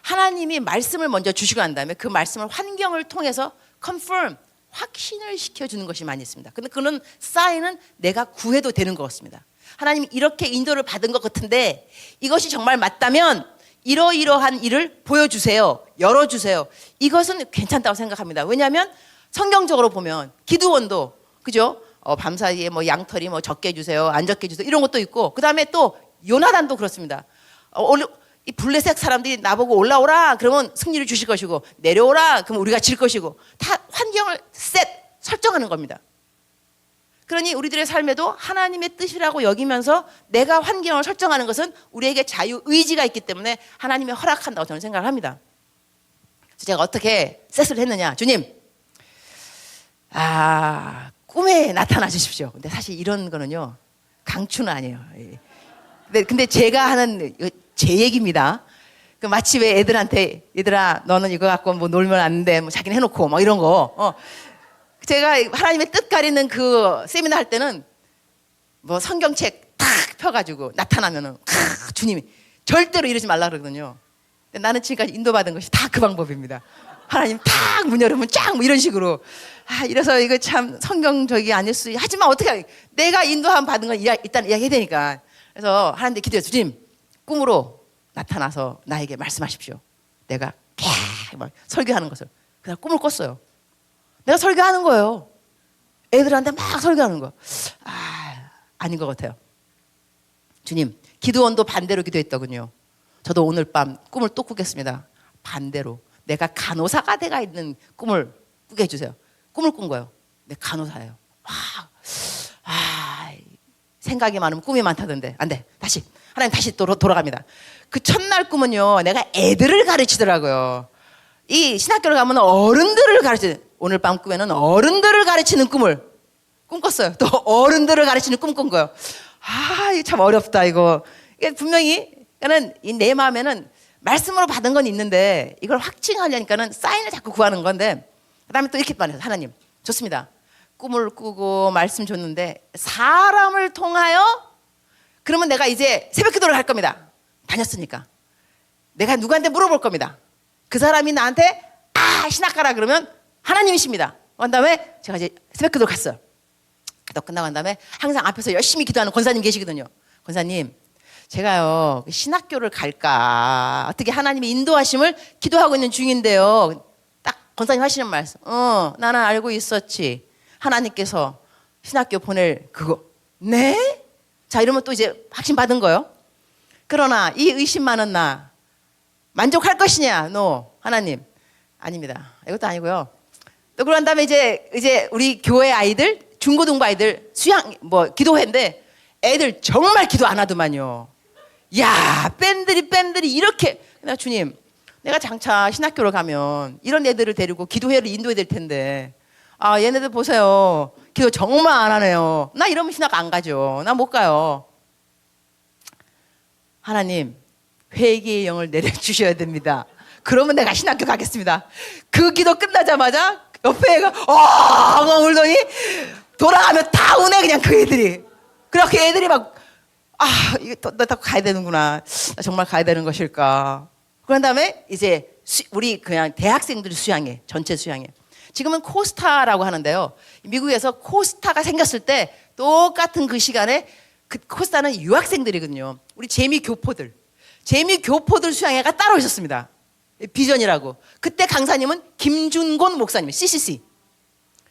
하나님이 말씀을 먼저 주시고 난 다음에 그 말씀을 환경을 통해서 confirm, 확신을 시켜주는 것이 많이 있습니다. 근데 그런 사인은 내가 구해도 되는 것 같습니다. 하나님이 이렇게 인도를 받은 것 같은데 이것이 정말 맞다면 이러이러한 일을 보여주세요. 열어주세요. 이것은 괜찮다고 생각합니다. 왜냐하면 성경적으로 보면 기드온도 그죠? 밤사이에 뭐 양털이 뭐 적게 해주세요. 안 적게 해주세요. 이런 것도 있고 그 다음에 또 요나단도 그렇습니다. 이 블레셋 사람들이 나보고 올라오라 그러면 승리를 주실 것이고 내려오라 그러면 우리가 질 것이고 다 환경을 설정하는 겁니다. 그러니 우리들의 삶에도 하나님의 뜻이라고 여기면서 내가 환경을 설정하는 것은 우리에게 자유의지가 있기 때문에 하나님이 허락한다고 저는 생각을 합니다. 그래서 제가 어떻게 셋을 했느냐. 주님 꿈에 나타나 주십시오. 근데 사실 이런 거는요 강추는 아니에요. 근데 제가 하는 제 얘기입니다. 그 마치 왜 애들한테 얘들아 너는 이거 갖고 뭐 놀면 안 돼 뭐 자기는 해놓고 막 이런 거 제가 하나님의 뜻 가리는 그 세미나 할 때는 뭐 성경책 탁 펴가지고 나타나면은 주님이 절대로 이러지 말라 그러거든요. 근데 나는 지금까지 인도받은 것이 다 그 방법입니다. 하나님 탁 문 열으면 쫙 뭐 이런 식으로 이래서 이거 참 성경적이 아닐 수 하지만 어떻게 내가 인도함 받은 건 일단 이야기해야 되니까 그래서 하나님께 기도해서 주님 꿈으로 나타나서 나에게 말씀하십시오. 내가 막 설교하는 것을 그냥 꿈을 꿨어요. 내가 설교하는 거예요. 애들한테 막 설교하는 거. 아닌 것 같아요. 주님, 기드온도 반대로 기도했더군요. 저도 오늘 밤 꿈을 또 꾸겠습니다. 반대로 내가 간호사가 돼가 있는 꿈을 꾸게 해주세요. 꿈을 꾼 거예요. 내가 간호사예요. 생각이 많으면 꿈이 많다던데 안 돼. 다시 하나님 다시 또 돌아갑니다. 그 첫날 꿈은요 내가 애들을 가르치더라고요. 이 신학교를 가면 어른들을 가르치는 오늘 밤 꿈에는 어른들을 가르치는 꿈을 꿈꿨어요. 또 어른들을 가르치는 꿈 꾼 거예요. 이거 참 어렵다 이거. 이게 분명히 내 마음에는 말씀으로 받은 건 있는데 이걸 확증하려니까는 사인을 자꾸 구하는 건데 그다음에 또 이렇게 말해요. 하나님 좋습니다. 꿈을 꾸고 말씀 줬는데 사람을 통하여 그러면 내가 이제 새벽 기도를 할 겁니다. 다녔으니까 내가 누구한테 물어볼 겁니다. 그 사람이 나한테 신학 가라 그러면 하나님이십니다. 그 다음에 제가 이제 새벽 기도를 갔어요. 기도 끝나고 난 다음에 항상 앞에서 열심히 기도하는 권사님 계시거든요. 권사님 제가요 신학교를 갈까 어떻게 하나님의 인도하심을 기도하고 있는 중인데요. 딱 권사님 하시는 말씀. 나는 알고 있었지. 하나님께서 신학교 보낼 그거. 네? 자 이러면 또 이제 확신 받은 거요. 그러나 이 의심 많은 나 만족할 것이냐? 노. 하나님. 아닙니다. 이것도 아니고요. 또 그런 다음에 이제 우리 교회 아이들, 중고등부 아이들 수양 기도회인데 애들 정말 기도 안 하더만요. 야, 밴들이 이렇게. 내가 주님, 내가 장차 신학교를 가면 이런 애들을 데리고 기도회를 인도해야 될 텐데 얘네들 보세요. 기도 정말 안 하네요. 나 이러면 신학 안 가죠. 나 못 가요. 하나님, 회개의 영을 내려주셔야 됩니다. 그러면 내가 신학교 가겠습니다. 그 기도 끝나자마자 옆에 애가 울더니 돌아가면 다 우네 그냥 그 애들이. 그렇게 애들이 막 이거 너 가야 되는구나. 나 정말 가야 되는 것일까. 그런 다음에 이제 우리 그냥 대학생들 수양회, 전체 수양회. 지금은 코스타라고 하는데요. 미국에서 코스타가 생겼을 때 똑같은 그 시간에 그 코스타는 유학생들이거든요. 우리 재미교포들 수양회가 따로 있었습니다. 비전이라고. 그때 강사님은 김준곤 목사님, CCC.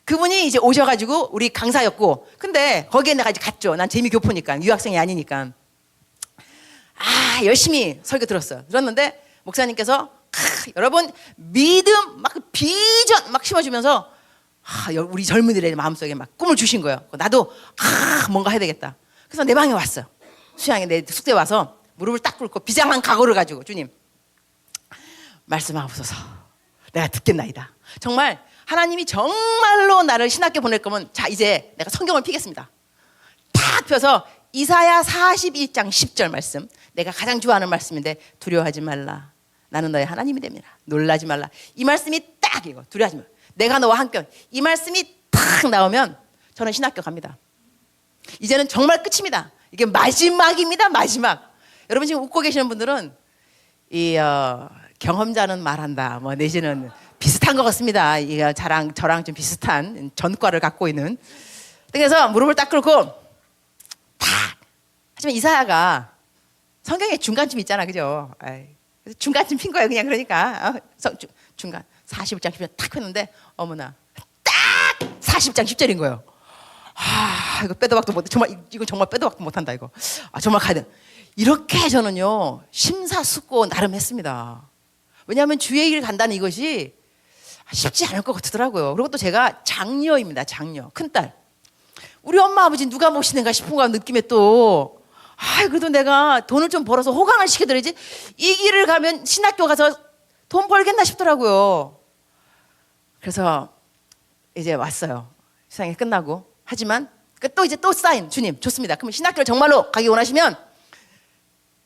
그분이 이제 오셔가지고 우리 강사였고, 근데 거기에 내가 이제 갔죠. 난 재미교포니까, 유학생이 아니니까. 열심히 설교 들었어요. 들었는데 목사님께서 여러분 믿음 막 비전 막 심어주면서 우리 젊은이들의 마음속에 막 꿈을 주신 거예요. 나도 뭔가 해야 되겠다. 그래서 내 방에 왔어요. 수양에 내 숙소에 와서 무릎을 딱 꿇고 비장한 각오를 가지고 주님 말씀하옵소서. 내가 듣겠나이다. 정말 하나님이 정말로 나를 신학교 보낼 거면 자 이제 내가 성경을 피겠습니다. 탁 펴서 이사야 41장 10절 말씀, 내가 가장 좋아하는 말씀인데 두려워하지 말라. 나는 너의 하나님이 됩니다. 놀라지 말라. 이 말씀이 딱 이거 두려워하지 말라. 내가 너와 함께. 이 말씀이 탁 나오면 저는 신학교 갑니다. 이제는 정말 끝입니다. 이게 마지막입니다. 마지막. 여러분 지금 웃고 계시는 분들은 경험자는 말한다. 내지는 비슷한 것 같습니다. 저랑 좀 비슷한 전과를 갖고 있는. 그래서 무릎을 딱 꿇고 탁. 하지만 이사야가 성경에 중간쯤 있잖아, 그죠? 그래서 중간쯤 핀 거예요, 그냥. 그러니까 중간 41장 10절 탁 폈는데 어머나 딱 40장 10절인 거예요. 이거 빼도 박도 못해. 정말 이거 정말 빼도 박도 못한다 이거. 정말 가야 돼. 이렇게 저는요 심사숙고 나름 했습니다. 왜냐하면 주의 길 간다는 이것이 쉽지 않을 것 같더라고요. 그리고 또 제가 장녀입니다. 장녀, 큰딸. 우리 엄마 아버지 누가 모시는가 싶은 거 느낌에 또 그래도 내가 돈을 좀 벌어서 호강을 시켜드려야지. 이 길을 가면 신학교 가서 돈 벌겠나 싶더라고요. 그래서 이제 왔어요. 시상이 끝나고. 하지만 또 이제 또 사인. 주님 좋습니다. 그러면 신학교를 정말로 가기 원하시면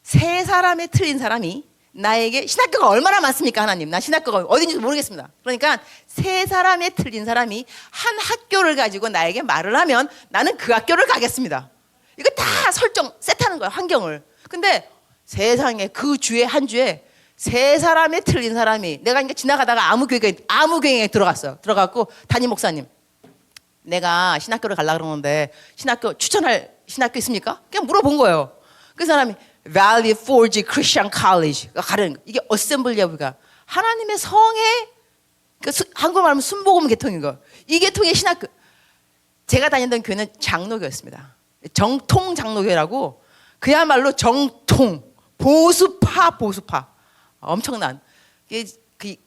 세 사람에 틀린 사람이 나에게 신학교가 얼마나 많습니까 하나님. 나 신학교가 어딘지 모르겠습니다. 그러니까 세 사람에 틀린 사람이 한 학교를 가지고 나에게 말을 하면 나는 그 학교를 가겠습니다. 이거 다 설정 세트하는 거야 환경을. 근데 세상에 그 주에 한 주에 세 사람에 틀린 사람이 내가 이제 지나가다가 아무 교회에 들어갔어요. 들어갔고 담임 목사님 내가 신학교를 가려고 그러는데 신학교 추천할 신학교 있습니까? 그냥 물어본 거예요. 그 사람이 Valley Forge Christian College 가는 이게 어셈블리 오브가 하나님의 성에 한국말 말하면 순복음 계통인 거. 이 계통의 신학교. 제가 다니던 교회는 장로교였습니다. 정통 장로교라고 그야말로 정통 보수파 엄청난.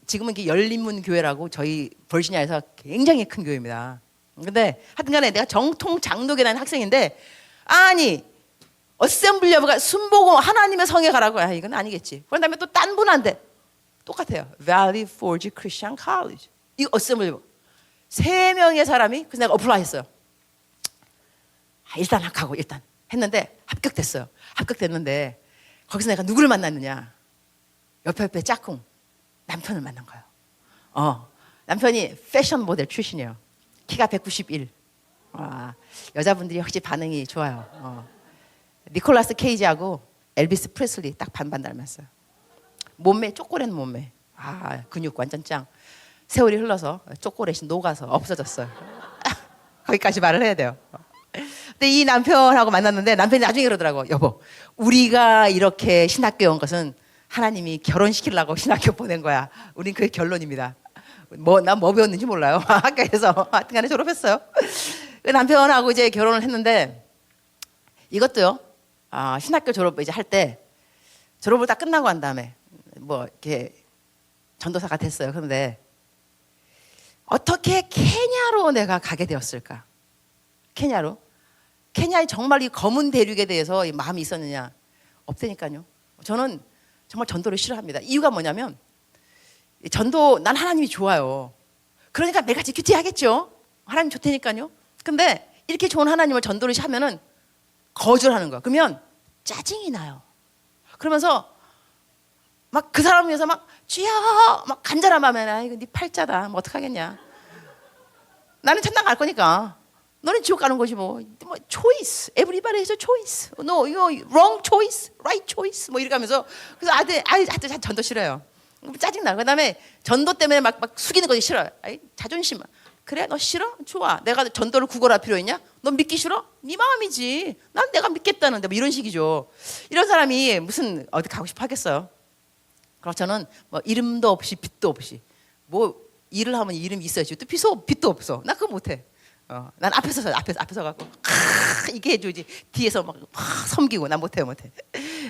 지금은 열린문 교회라고 저희 버지니아에서 굉장히 큰 교회입니다. 근데 하여튼간에 내가 정통 장로교에 다니는 학생인데 어셈블리 오브가 순복음 하나님의 성에 가라고. 이건 아니겠지. 그런 다음에 또 딴 분한테 똑같아요. Valley Forge Christian College. 이거 어셈블리 오브. 3명의 사람이 그래서 내가 어플라이했어요. 일단 가고 일단 했는데 합격됐어요. 합격됐는데 거기서 내가 누구를 만났느냐. 옆에 짝꿍 남편을 만난 거예요. 남편이 패션 모델 출신이에요. 키가 191. 여자분들이 확실히 반응이 좋아요. 니콜라스 케이지하고 엘비스 프레슬리 딱 반반 닮았어요. 몸매 쪼꼬레는 몸매. 근육 완전 짱. 세월이 흘러서 쪼꼬렛이 녹아서 없어졌어요. 거기까지 말을 해야 돼요. 근데 이 남편하고 만났는데 남편이 나중에 그러더라고. 여보, 우리가 이렇게 신학교에 온 것은 하나님이 결혼시키려고 신학교 보낸 거야. 우린 그게 결론입니다. 난 뭐 배웠는지 몰라요. 학교에서 하여튼간에 졸업했어요. 그 남편하고 이제 결혼을 했는데 이것도요. 신학교 졸업 이제 할 때 졸업을 다 끝나고 한 다음에 뭐 이렇게 전도사가 됐어요. 그런데 어떻게 케냐로 내가 가게 되었을까? 케냐로? 케냐에 정말 이 검은 대륙에 대해서 이 마음이 있었느냐? 없다니까요. 저는 정말 전도를 싫어합니다. 이유가 뭐냐면 전도 난 하나님이 좋아요. 그러니까 매일같이 큐티하겠죠. 하나님 좋다니까요. 근데 이렇게 좋은 하나님을 전도를 하면은 거절하는 거야. 그러면 짜증이 나요. 그러면서 막 그 사람을 위해서 막 주여 막 간절한 마음에 이거 네 팔자다. 뭐 어떡하겠냐. 나는 천당 갈 거니까. 너는 지옥 가는 거지 뭐. choice. Everybody has a choice. No, wrong choice, right choice. 뭐 이렇게 하면서 그래서 아들 전도 싫어요. 짜증 나. 그다음에 전도 때문에 막 숙이는 것이 싫어요. 자존심. 그래 너 싫어? 좋아. 내가 전도를 구걸할 필요 있냐? 너 믿기 싫어? 네 마음이지. 난 내가 믿겠다는데 뭐 이런 식이죠. 이런 사람이 무슨 어디 가고 싶어 하겠어요. 그럼 저는 뭐 이름도 없이 빛도 없이 뭐 일을 하면 이름이 있어야지. 또 빛도 없어. 나 그거 못해. 난 앞에서 갖고 이게 해주지. 뒤에서 막 섬기고 난 못해.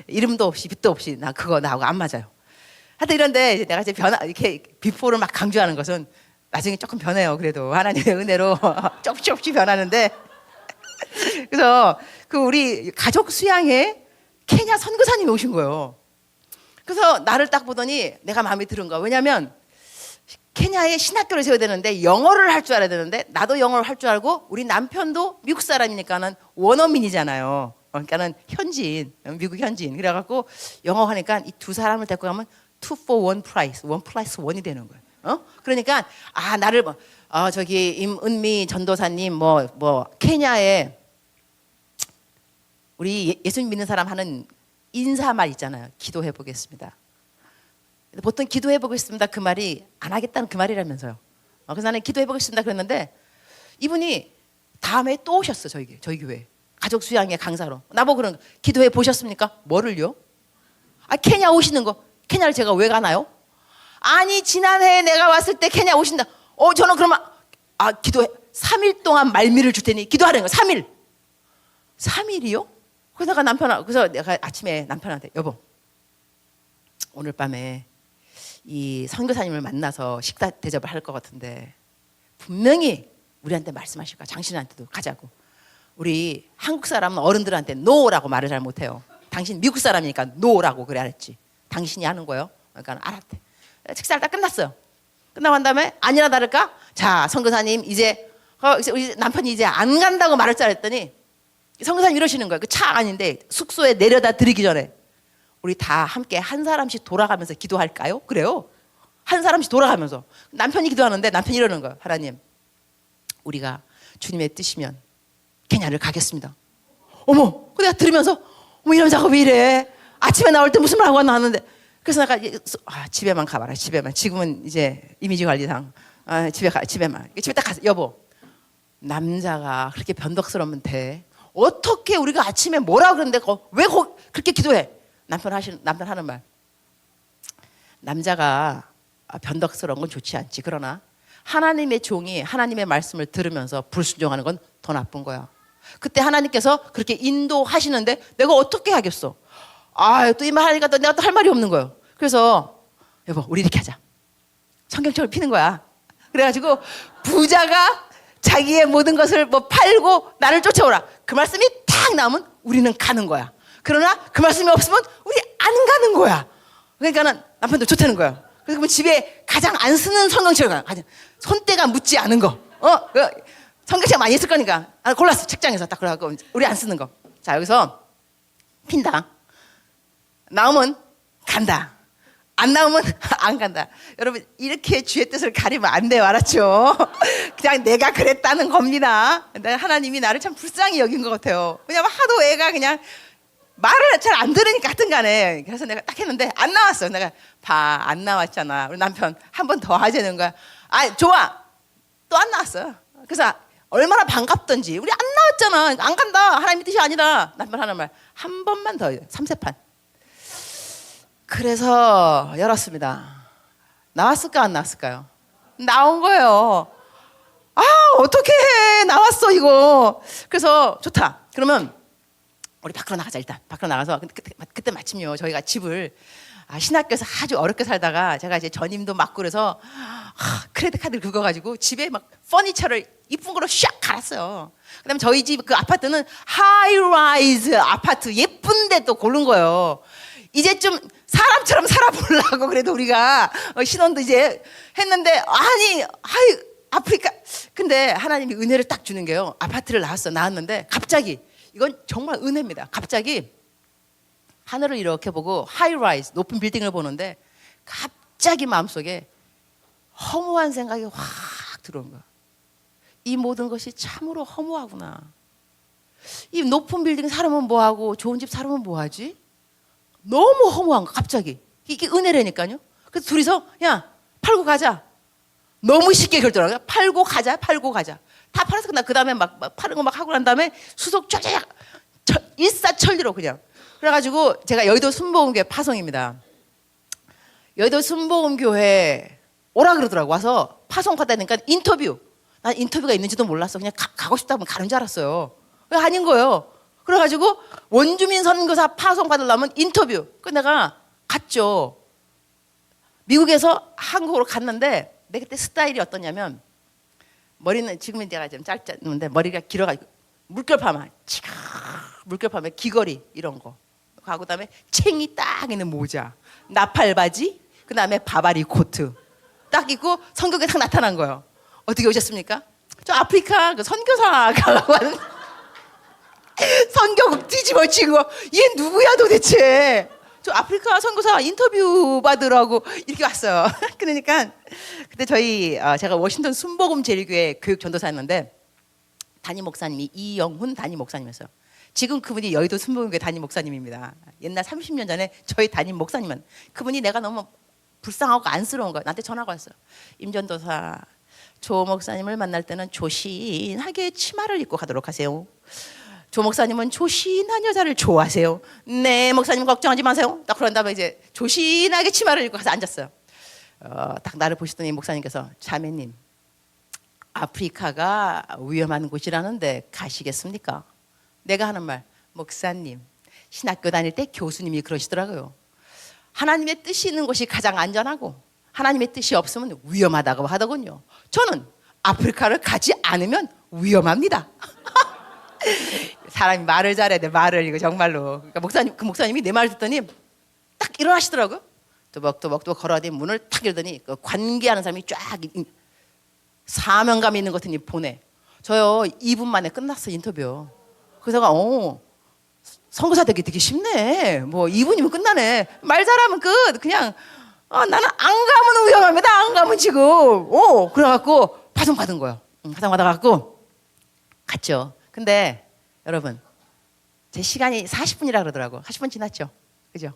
이름도 없이 빛도 없이 나 그거 나하고 안 맞아요. 하여튼 이런데 내가 이제 이렇게 비포를 막 강조하는 것은 나중에 조금 변해요. 그래도 하나님의 은혜로 조금씩 변하는데 그래서 그 우리 가족 수양회 케냐 선교사님이 오신 거예요. 그래서 나를 딱 보더니 내가 마음에 들은 거야. 왜냐하면 케냐에 신학교를 세워야 되는데 영어를 할 줄 알아야 되는데 나도 영어를 할 줄 알고 우리 남편도 미국 사람이니까는 원어민이잖아요. 그러니까는 현지인, 미국 현지인. 그래갖고 영어 하니까 이 두 사람을 데리고 가면 2 for 1 price, 1 플러스 1이 되는 거예요. 그러니까 나를 저기 임은미 전도사님 뭐 케냐에 우리 예수님 믿는 사람 하는 인사말 있잖아요. 기도해 보겠습니다. 보통 기도해 보겠습니다. 그 말이 안 하겠다는 그 말이라면서요. 그래서 나는 기도해 보겠습니다 그랬는데 이분이 다음에 또 오셨어. 저희 교회 가족 수양회 강사로 나보고 그런 거. 기도해 보셨습니까? 뭐를요? 케냐 오시는 거. 케냐를 제가 왜 가나요? 아니 지난해에 내가 왔을 때 케냐 오신다. 저는 그러면 기도해 3일 동안 말미를 줄 테니 기도하라는 거. 3일이요? 그래서 내가 아침에 남편한테 여보 오늘 밤에 이 선교사님을 만나서 식사 대접을 할 것 같은데 분명히 우리한테 말씀하실 거야. 당신한테도 가자고. 우리 한국 사람은 어른들한테 no라고 말을 잘 못해요. 당신 미국 사람이니까 no라고 그래 알았지. 당신이 하는 거예요. 그러니까 알았대. 식사를 다 끝났어요. 끝나고 난 다음에 아니나 다를까? 자 선교사님 이제 우리 남편이 이제 안 간다고 말할 줄 알았더니 선교사님 이러시는 거예요. 그 차 안인데 숙소에 내려다 드리기 전에 우리 다 함께 한 사람씩 돌아가면서 기도할까요? 그래요. 한 사람씩 돌아가면서 남편이 기도하는데 남편이 이러는 거예요. 하나님 우리가 주님의 뜻이면 케냐를 가겠습니다. 어머 내가 들으면서 이 남자가 왜 이래. 아침에 나올 때 무슨 말 하고 나왔는데 그래서 내가 집에만 가봐라. 집에만. 지금은 이제 이미지 관리상 집에만. 집에 딱 가서 여보 남자가 그렇게 변덕스러우면 돼. 어떻게 우리가 아침에 뭐라 그러는데 왜 그렇게 기도해? 남편 하는 말. 남자가 변덕스러운 건 좋지 않지. 그러나 하나님의 종이 하나님의 말씀을 들으면서 불순종하는 건 더 나쁜 거야. 그때 하나님께서 그렇게 인도하시는데 내가 어떻게 하겠어? 또 이 말 하니까 내가 또 할 말이 없는 거예요. 그래서 여보 우리 이렇게 하자. 성경책을 피는 거야. 그래가지고 부자가 자기의 모든 것을 팔고 나를 쫓아오라. 그 말씀이 탁 나오면 우리는 가는 거야. 그러나 그 말씀이 없으면 우리 안 가는 거야. 그러니까는 남편도 좋다는 거야. 그래서 집에 가장 안 쓰는 성경책을 가자. 손때가 묻지 않은 거. 성경책 많이 있을 거니까 골랐어. 책장에서 딱 그래갖고 우리 안 쓰는 거. 자 여기서 핀다. 나오면 간다. 안 나오면 안 간다. 여러분 이렇게 주의 뜻을 가리면 안 돼요. 알았죠? 그냥 내가 그랬다는 겁니다. 하나님이 나를 참 불쌍히 여긴 것 같아요. 왜냐면 하도 애가 그냥 말을 잘 안 들으니까 하여튼 간에. 그래서 내가 딱 했는데 안 나왔어. 내가 안 나왔잖아. 우리 남편 한 번 더 하자는 거야. 좋아. 또 안 나왔어요. 그래서 얼마나 반갑던지. 우리 안 없잖아. 안 간다. 하나님의 뜻이 아니다. 남편 하는 말. 한 번만 더. 3세판. 그래서 열었습니다. 나왔을까 안 나왔을까요? 나온 거예요. 아, 어떻게 해. 나왔어 이거. 그래서 좋다. 그러면 우리 밖으로 나가자. 일단 밖으로 나가서 그때 마침요 저희가 집을 신학교에서 아주 어렵게 살다가 제가 이제 전임도 맡고 그래서 크레딧 카드를 긁어가지고 집에 막 퍼니처를 이쁜 거로 샥 갈았어요. 그다음에 저희 집 그 아파트는 하이라이즈 아파트 예쁜데 또 고른 거예요. 이제 좀 사람처럼 살아보려고 그래도 우리가 신혼도 이제 했는데 아니 아프리카. 근데 하나님이 은혜를 딱 주는 게요. 아파트를 나왔는데 갑자기 이건 정말 은혜입니다. 갑자기 하늘을 이렇게 보고 하이라이즈 높은 빌딩을 보는데 갑자기 마음속에 허무한 생각이 확 들어온 거야. 이 모든 것이 참으로 허무하구나. 이 높은 빌딩 살으면 뭐하고 좋은 집 살으면 뭐하지? 너무 허무한 거 갑자기. 이게 은혜라니까요. 그래서 둘이서 야 팔고 가자. 너무 쉽게 결정하는 거야. 팔고 가자. 다 팔아서 그 다음에 막 파는 거 막 하고 난 다음에 수속 쫙쫙 일사천리로 그냥. 그래가지고 제가 여의도 순복음교회 파송입니다. 여의도 순복음교회 오라 그러더라고. 와서 파송 받다니까 인터뷰. 난 인터뷰가 있는지도 몰랐어. 그냥 가고 싶다면 가는 줄 알았어요. 아닌 거예요. 그래가지고 원주민 선교사 파송 받으려면 인터뷰. 그 내가 갔죠. 미국에서 한국으로 갔는데 내 그때 스타일이 어떠냐면 머리는 지금은 제가 좀 짧았는데 머리가 길어가지고 물결 파마 귀걸이 이런 거 하고 그다음에 챙이 딱 있는 모자 나팔 바지 그다음에 바바리 코트 딱 입고 선교에 딱 나타난 거예요. 어떻게 오셨습니까? 저 아프리카 그 선교사 가려고 하는 선교국 뒤집어진 거. 얘 누구야 도대체? 저 아프리카 선교사 인터뷰 받으라고 이렇게 왔어요. 그러니까 그때 제가 워싱턴 순복음 제일교회 교육 전도사였는데 담임 목사님이 이영훈 담임 목사님이었어요. 지금 그분이 여의도 순복음교회 담임 목사님입니다. 옛날 30년 전에 저희 담임 목사님은 그분이 내가 너무 불쌍하고 안쓰러운 거야. 나한테 전화가 왔어요. 임 전도사 조 목사님을 만날 때는 조신하게 치마를 입고 가도록 하세요. 조 목사님은 조신한 여자를 좋아하세요. 네 목사님 걱정하지 마세요. 딱 그런 다음에 이제 조신하게 치마를 입고 가서 앉았어요. 딱 나를 보시더니 목사님께서 자매님 아프리카가 위험한 곳이라는데 가시겠습니까? 내가 하는 말 목사님 신학교 다닐 때 교수님이 그러시더라고요. 하나님의 뜻이 있는 곳이 가장 안전하고 하나님의 뜻이 없으면 위험하다고 하더군요. 저는 아프리카를 가지 않으면 위험합니다. 사람이 말을 잘해야 돼. 말을 이거 정말로. 그러니까 목사님이 내 말 듣더니 딱 일어나시더라고요. 또박또박 걸어다니 문을 탁 열더니 그 관계하는 사람이 쫙 사명감 있는 것 같으니 보내. 저요 2분 만에 끝났어 인터뷰. 그래서 선교사 되게 쉽네. 뭐 2분이면 끝나네. 말 잘하면 끝. 그냥 나는 안 가면 위험합니다. 안 가면 지금. 그래갖고 파송 받은 거예요. 파송 받아갖고 갔죠. 근데 여러분 제 시간이 40분이라 그러더라고. 40분 지났죠. 그죠?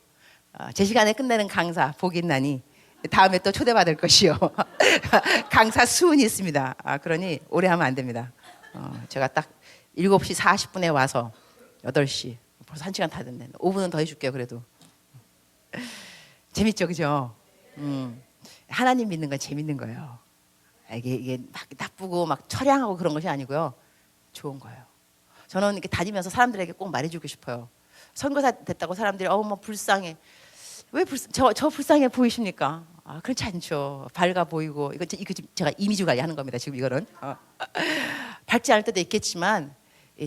제 시간에 끝내는 강사 복이 있나니 다음에 또 초대받을 것이요. 강사 수훈이 있습니다. 그러니 오래 하면 안 됩니다. 제가 딱 7시 40분에 와서 8시 벌써 1시간 다 됐네. 5분은 더 해줄게요. 그래도 재밌죠, 그죠? 하나님 믿는 건 재밌는 거예요. 이게 막 나쁘고 막 처량하고 그런 것이 아니고요. 좋은 거예요. 저는 이렇게 다니면서 사람들에게 꼭 말해주고 싶어요. 선교사 됐다고 사람들이 뭐 불쌍해. 왜 저 불쌍해 보이십니까? 그렇지 않죠. 밝아 보이고 이거 제가 이미지 관리하는 겁니다. 지금 이거는 밝지 않을 때도 있겠지만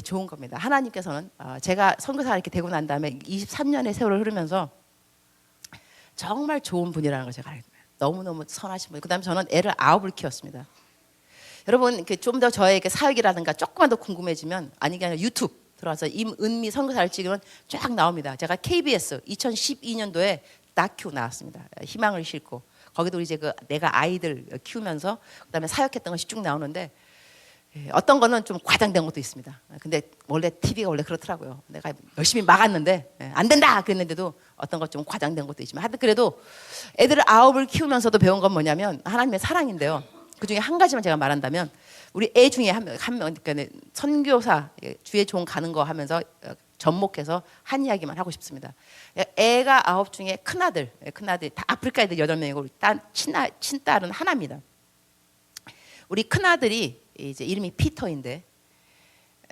좋은 겁니다. 하나님께서는 제가 선교사 이렇게 되고 난 다음에 23년의 세월을 흐르면서 정말 좋은 분이라는 걸 제가 알게 돼요. 너무너무 선하신 분. 그다음에 저는 애를 9을 키웠습니다. 여러분 좀 더 저에게 사역이라든가 조금만 더 궁금해지면 아니게 아니라 유튜브 들어와서 임은미 선교사를 찍으면 쫙 나옵니다. 제가 KBS 2012년도에 다큐 나왔습니다. 희망을 싣고 거기도 이제 내가 아이들 키우면서 그다음에 사역했던 것이 쭉 나오는데 어떤 거는 좀 과장된 것도 있습니다. 근데 원래 TV가 원래 그렇더라고요. 내가 열심히 막았는데 안 된다 그랬는데도 어떤 것 좀 과장된 것도 있지만 하여튼 그래도 애들을 9을 키우면서도 배운 건 뭐냐면 하나님의 사랑인데요. 그중에 한 가지만 제가 말한다면 우리 애 중에 한 명, 그러니까 선교사 주의 종 가는 거 하면서 접목해서 한 이야기만 하고 싶습니다. 애가 9 중에 큰아들 다 아프리카 애들 8명이고 친딸은 하나입니다. 우리 큰아들이 이제 이름이 피터인데,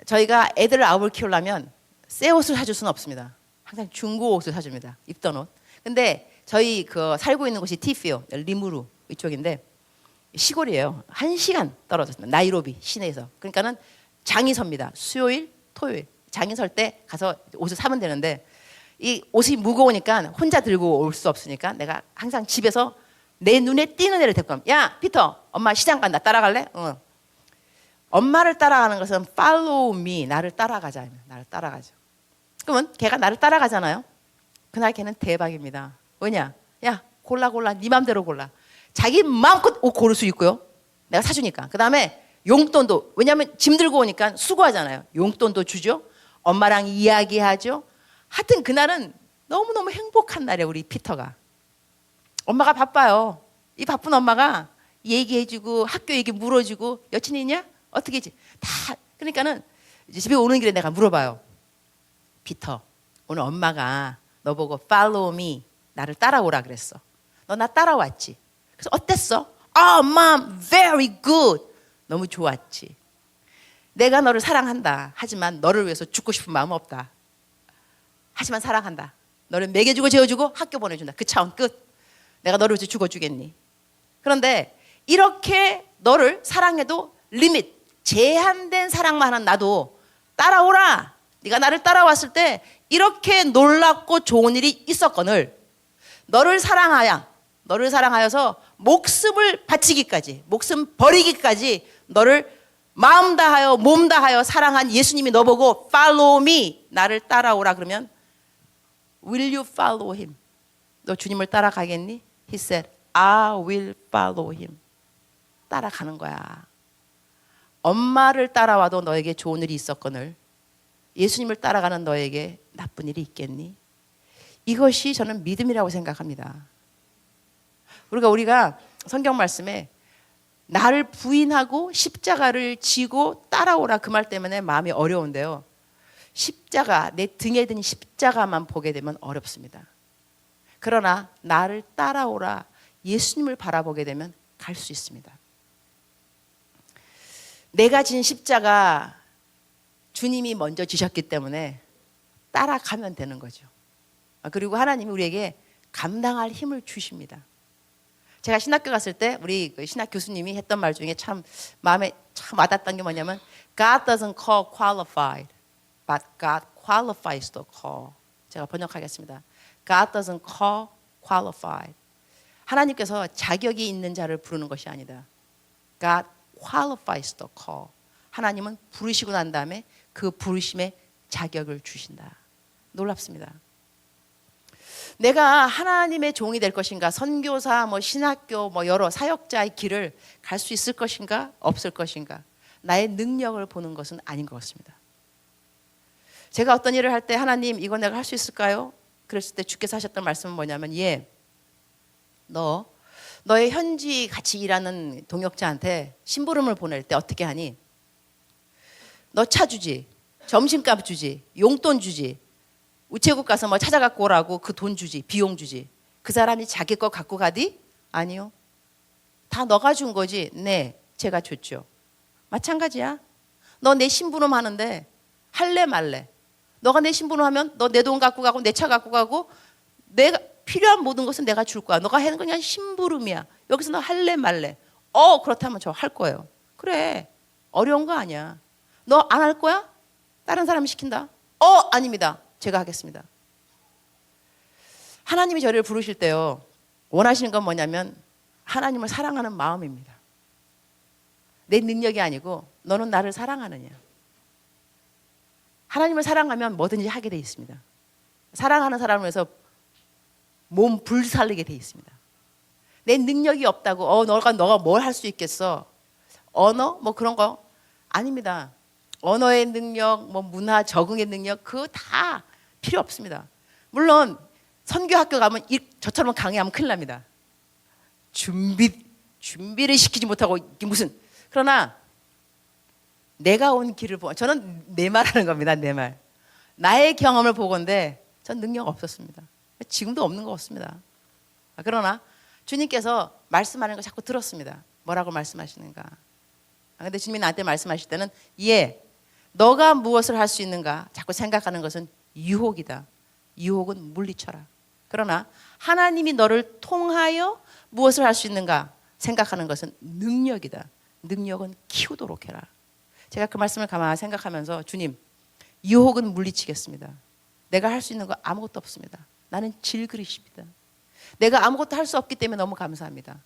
저희가 애들을 9을 키우려면 새 옷을 사줄 수는 없습니다. 항상 중고 옷을 사줍니다. 입던 옷. 근데 저희 그 살고 있는 곳이 티피오, 리무루 이쪽인데 시골이에요. 1시간 떨어졌습니다. 나이로비 시내에서. 그러니까는 장이 섭니다. 수요일, 토요일 장이 설 때 가서 옷을 사면 되는데, 이 옷이 무거우니까 혼자 들고 올 수 없으니까 내가 항상 집에서 내 눈에 띄는 애를 데리고 가면, 야 피터, 엄마 시장 간다, 따라갈래? 엄마를 따라가는 것은 follow me, 나를 따라가자. 나를 따라가죠. 그러면 걔가 나를 따라가잖아요. 그날 걔는 대박입니다. 왜냐? 야 골라 네 맘대로 골라. 자기 마음껏 옷 고를 수 있고요. 내가 사주니까. 그 다음에 용돈도, 왜냐하면 짐 들고 오니까 수고하잖아요. 용돈도 주죠. 엄마랑 이야기하죠. 하여튼 그날은 너무너무 행복한 날이에요. 우리 피터가. 엄마가 바빠요. 이 바쁜 엄마가 얘기해주고 학교 얘기 물어주고, 여친 있냐? 어떻게 했지? 다. 그러니까는 이제 집에 오는 길에 내가 물어봐요. 피터, 오늘 엄마가 너 보고 follow me, 나를 따라오라 그랬어. 너 나 따라왔지? 그래서 어땠어? Mom, very good. 너무 좋았지. 내가 너를 사랑한다. 하지만 너를 위해서 죽고 싶은 마음은 없다. 하지만 사랑한다. 너를 먹여주고 재워주고 학교 보내준다. 그 차원 끝. 내가 너를 위해서 죽어주겠니? 그런데 이렇게 너를 사랑해도 리밋, 제한된 사랑만 하는 나도 따라오라. 네가 나를 따라왔을 때 이렇게 놀랍고 좋은 일이 있었거늘 너를 사랑하여서 목숨을 바치기까지, 목숨 버리기까지 너를 마음 다하여 몸 다하여 사랑한 예수님이 너보고 follow me, 나를 따라오라 그러면 will you follow him? 너 주님을 따라가겠니? He said, I will follow him. 따라가는 거야. 엄마를 따라와도 너에게 좋은 일이 있었거늘 예수님을 따라가는 너에게 나쁜 일이 있겠니? 이것이 저는 믿음이라고 생각합니다. 그러니까 우리가 성경 말씀에 나를 부인하고 십자가를 지고 따라오라 그 말 때문에 마음이 어려운데요. 십자가, 내 등에 든 십자가만 보게 되면 어렵습니다. 그러나 나를 따라오라, 예수님을 바라보게 되면 갈 수 있습니다. 내가 진 십자가 주님이 먼저 지셨기 때문에 따라가면 되는 거죠. 그리고 하나님이 우리에게 감당할 힘을 주십니다. 제가 신학교 갔을 때 우리 신학 교수님이 했던 말 중에 참 마음에 참 와닿았던 게 뭐냐면 God doesn't call qualified, but God qualifies the call. 제가 번역하겠습니다. God doesn't call qualified. 하나님께서 자격이 있는 자를 부르는 것이 아니다. God qualifies the call. 하나님은 부르시고 난 다음에 그 부르심에 자격을 주신다. 놀랍습니다. 내가 하나님의 종이 될 것인가, 선교사, 신학교, 여러 사역자의 길을 갈 수 있을 것인가, 없을 것인가, 나의 능력을 보는 것은 아닌 것 같습니다. 제가 어떤 일을 할 때 하나님 이거 내가 할 수 있을까요? 그랬을 때 주께서 하셨던 말씀은 뭐냐면, 너의 현지 같이 일하는 동역자한테 심부름을 보낼 때 어떻게 하니? 너 차 주지, 점심값 주지, 용돈 주지, 우체국 가서 찾아갖고 오라고 그 돈 주지, 비용 주지. 그 사람이 자기 거 갖고 가디? 아니요. 다 너가 준 거지. 네, 제가 줬죠. 마찬가지야. 너 내 심부름 하는데 할래 말래. 너가 내 심부름 하면 너 내 돈 갖고 가고 내 차 갖고 가고 내가 필요한 모든 것은 내가 줄 거야. 너가 하는 건 그냥 심부름이야. 여기서 너 할래 말래. 그렇다면 저 할 거예요. 그래. 어려운 거 아니야. 너 안 할 거야? 다른 사람이 시킨다. 아닙니다. 제가 하겠습니다. 하나님이 저를 부르실 때요, 원하시는 건 뭐냐면 하나님을 사랑하는 마음입니다. 내 능력이 아니고 너는 나를 사랑하느냐. 하나님을 사랑하면 뭐든지 하게 돼 있습니다. 사랑하는 사람을 위해서 몸 불살리게 돼 있습니다. 내 능력이 없다고 너가 뭘 할 수 있겠어? 언어? 그런 거 아닙니다. 언어의 능력, 문화 적응의 능력, 그거 다 필요 없습니다. 물론 선교학교 가면 저처럼 강의하면 큰일 납니다. 준비를 시키지 못하고 이게 무슨. 그러나 내가 온 길을 보고 저는 내 말하는 겁니다. 내 말. 나의 경험을 보건데 전 능력 없었습니다. 지금도 없는 것 같습니다. 그러나 주님께서 말씀하는 거 자꾸 들었습니다. 뭐라고 말씀하시는가. 근데 주님이 나한테 말씀하실 때는 너가 무엇을 할 수 있는가 자꾸 생각하는 것은 유혹이다. 유혹은 물리쳐라. 그러나 하나님이 너를 통하여 무엇을 할 수 있는가 생각하는 것은 능력이다. 능력은 키우도록 해라. 제가 그 말씀을 가만히 생각하면서 주님, 유혹은 물리치겠습니다. 내가 할 수 있는 거 아무것도 없습니다. 나는 질그릇입니다. 내가 아무것도 할 수 없기 때문에 너무 감사합니다.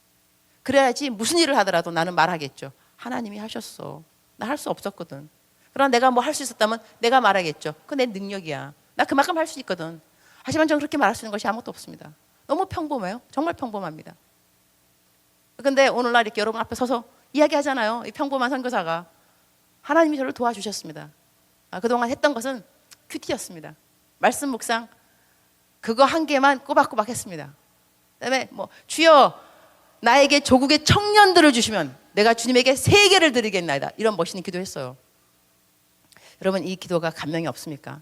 그래야지 무슨 일을 하더라도 나는 말하겠죠. 하나님이 하셨어. 나 할 수 없었거든. 그러나 내가 뭐 할 수 있었다면 내가 말하겠죠. 그거 내 능력이야. 나 그만큼 할 수 있거든. 하지만 저는 그렇게 말할 수 있는 것이 아무것도 없습니다. 너무 평범해요. 정말 평범합니다. 근데 오늘날 이렇게 여러분 앞에 서서 이야기하잖아요. 이 평범한 선교사가 하나님이 저를 도와주셨습니다. 그동안 했던 것은 큐티였습니다. 말씀 묵상 그거 한 개만 꼬박꼬박 했습니다. 그다음에 주여 나에게 조국의 청년들을 주시면 내가 주님에게 3개를 드리겠나이다. 이런 멋있는 기도했어요. 여러분 이 기도가 감명이 없습니까?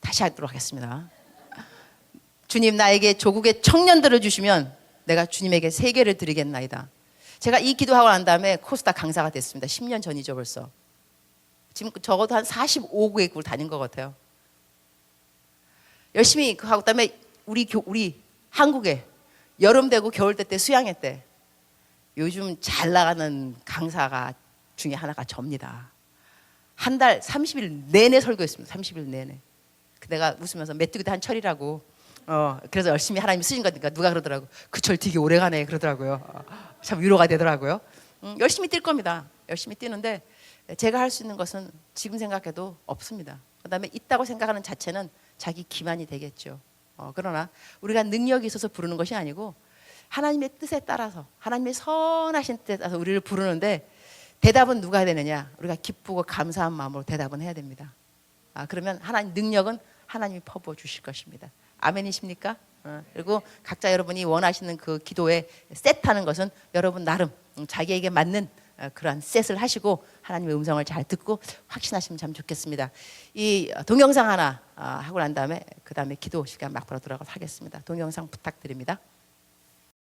다시 하도록 하겠습니다. 주님 나에게 조국의 청년들을 주시면 내가 주님에게 3개를 드리겠나이다. 제가 이 기도하고 난 다음에 코스타 강사가 됐습니다. 10년 전이죠 벌써. 지금 적어도 한 45개국을 다닌 것 같아요. 열심히 하고 그다음에 우리 한국에 여름 되고 겨울 때 수양회 때 요즘 잘 나가는 강사가 중에 하나가 접니다. 한 달 30일 내내 설교했습니다. 30일 내내. 내가 웃으면서 메뚜기도 한 철이라고. 그래서 열심히 하나님이 쓰신 거니까 누가 그러더라고. 그 철 되게 오래가네 그러더라고요. 참 위로가 되더라고요. 열심히 뛸 겁니다. 열심히 뛰는데 제가 할 수 있는 것은 지금 생각해도 없습니다. 그다음에 있다고 생각하는 자체는 자기 기만이 되겠죠. 그러나 우리가 능력이 있어서 부르는 것이 아니고 하나님의 뜻에 따라서 하나님의 선하신 뜻에 따라서 우리를 부르는데 대답은 누가 해야 되느냐? 우리가 기쁘고 감사한 마음으로 대답은 해야 됩니다. 그러면 하나님 능력은 하나님이 퍼부어 주실 것입니다. 아멘이십니까? 그리고 각자 여러분이 원하시는 그 기도에 셋하는 것은 여러분 나름 자기에게 맞는 그러한 셋을 하시고 하나님의 음성을 잘 듣고 확신하시면 참 좋겠습니다. 이 동영상 하나 하고 난 다음에 그 다음에 기도 시간 막바로 들어가도록 하겠습니다. 동영상 부탁드립니다.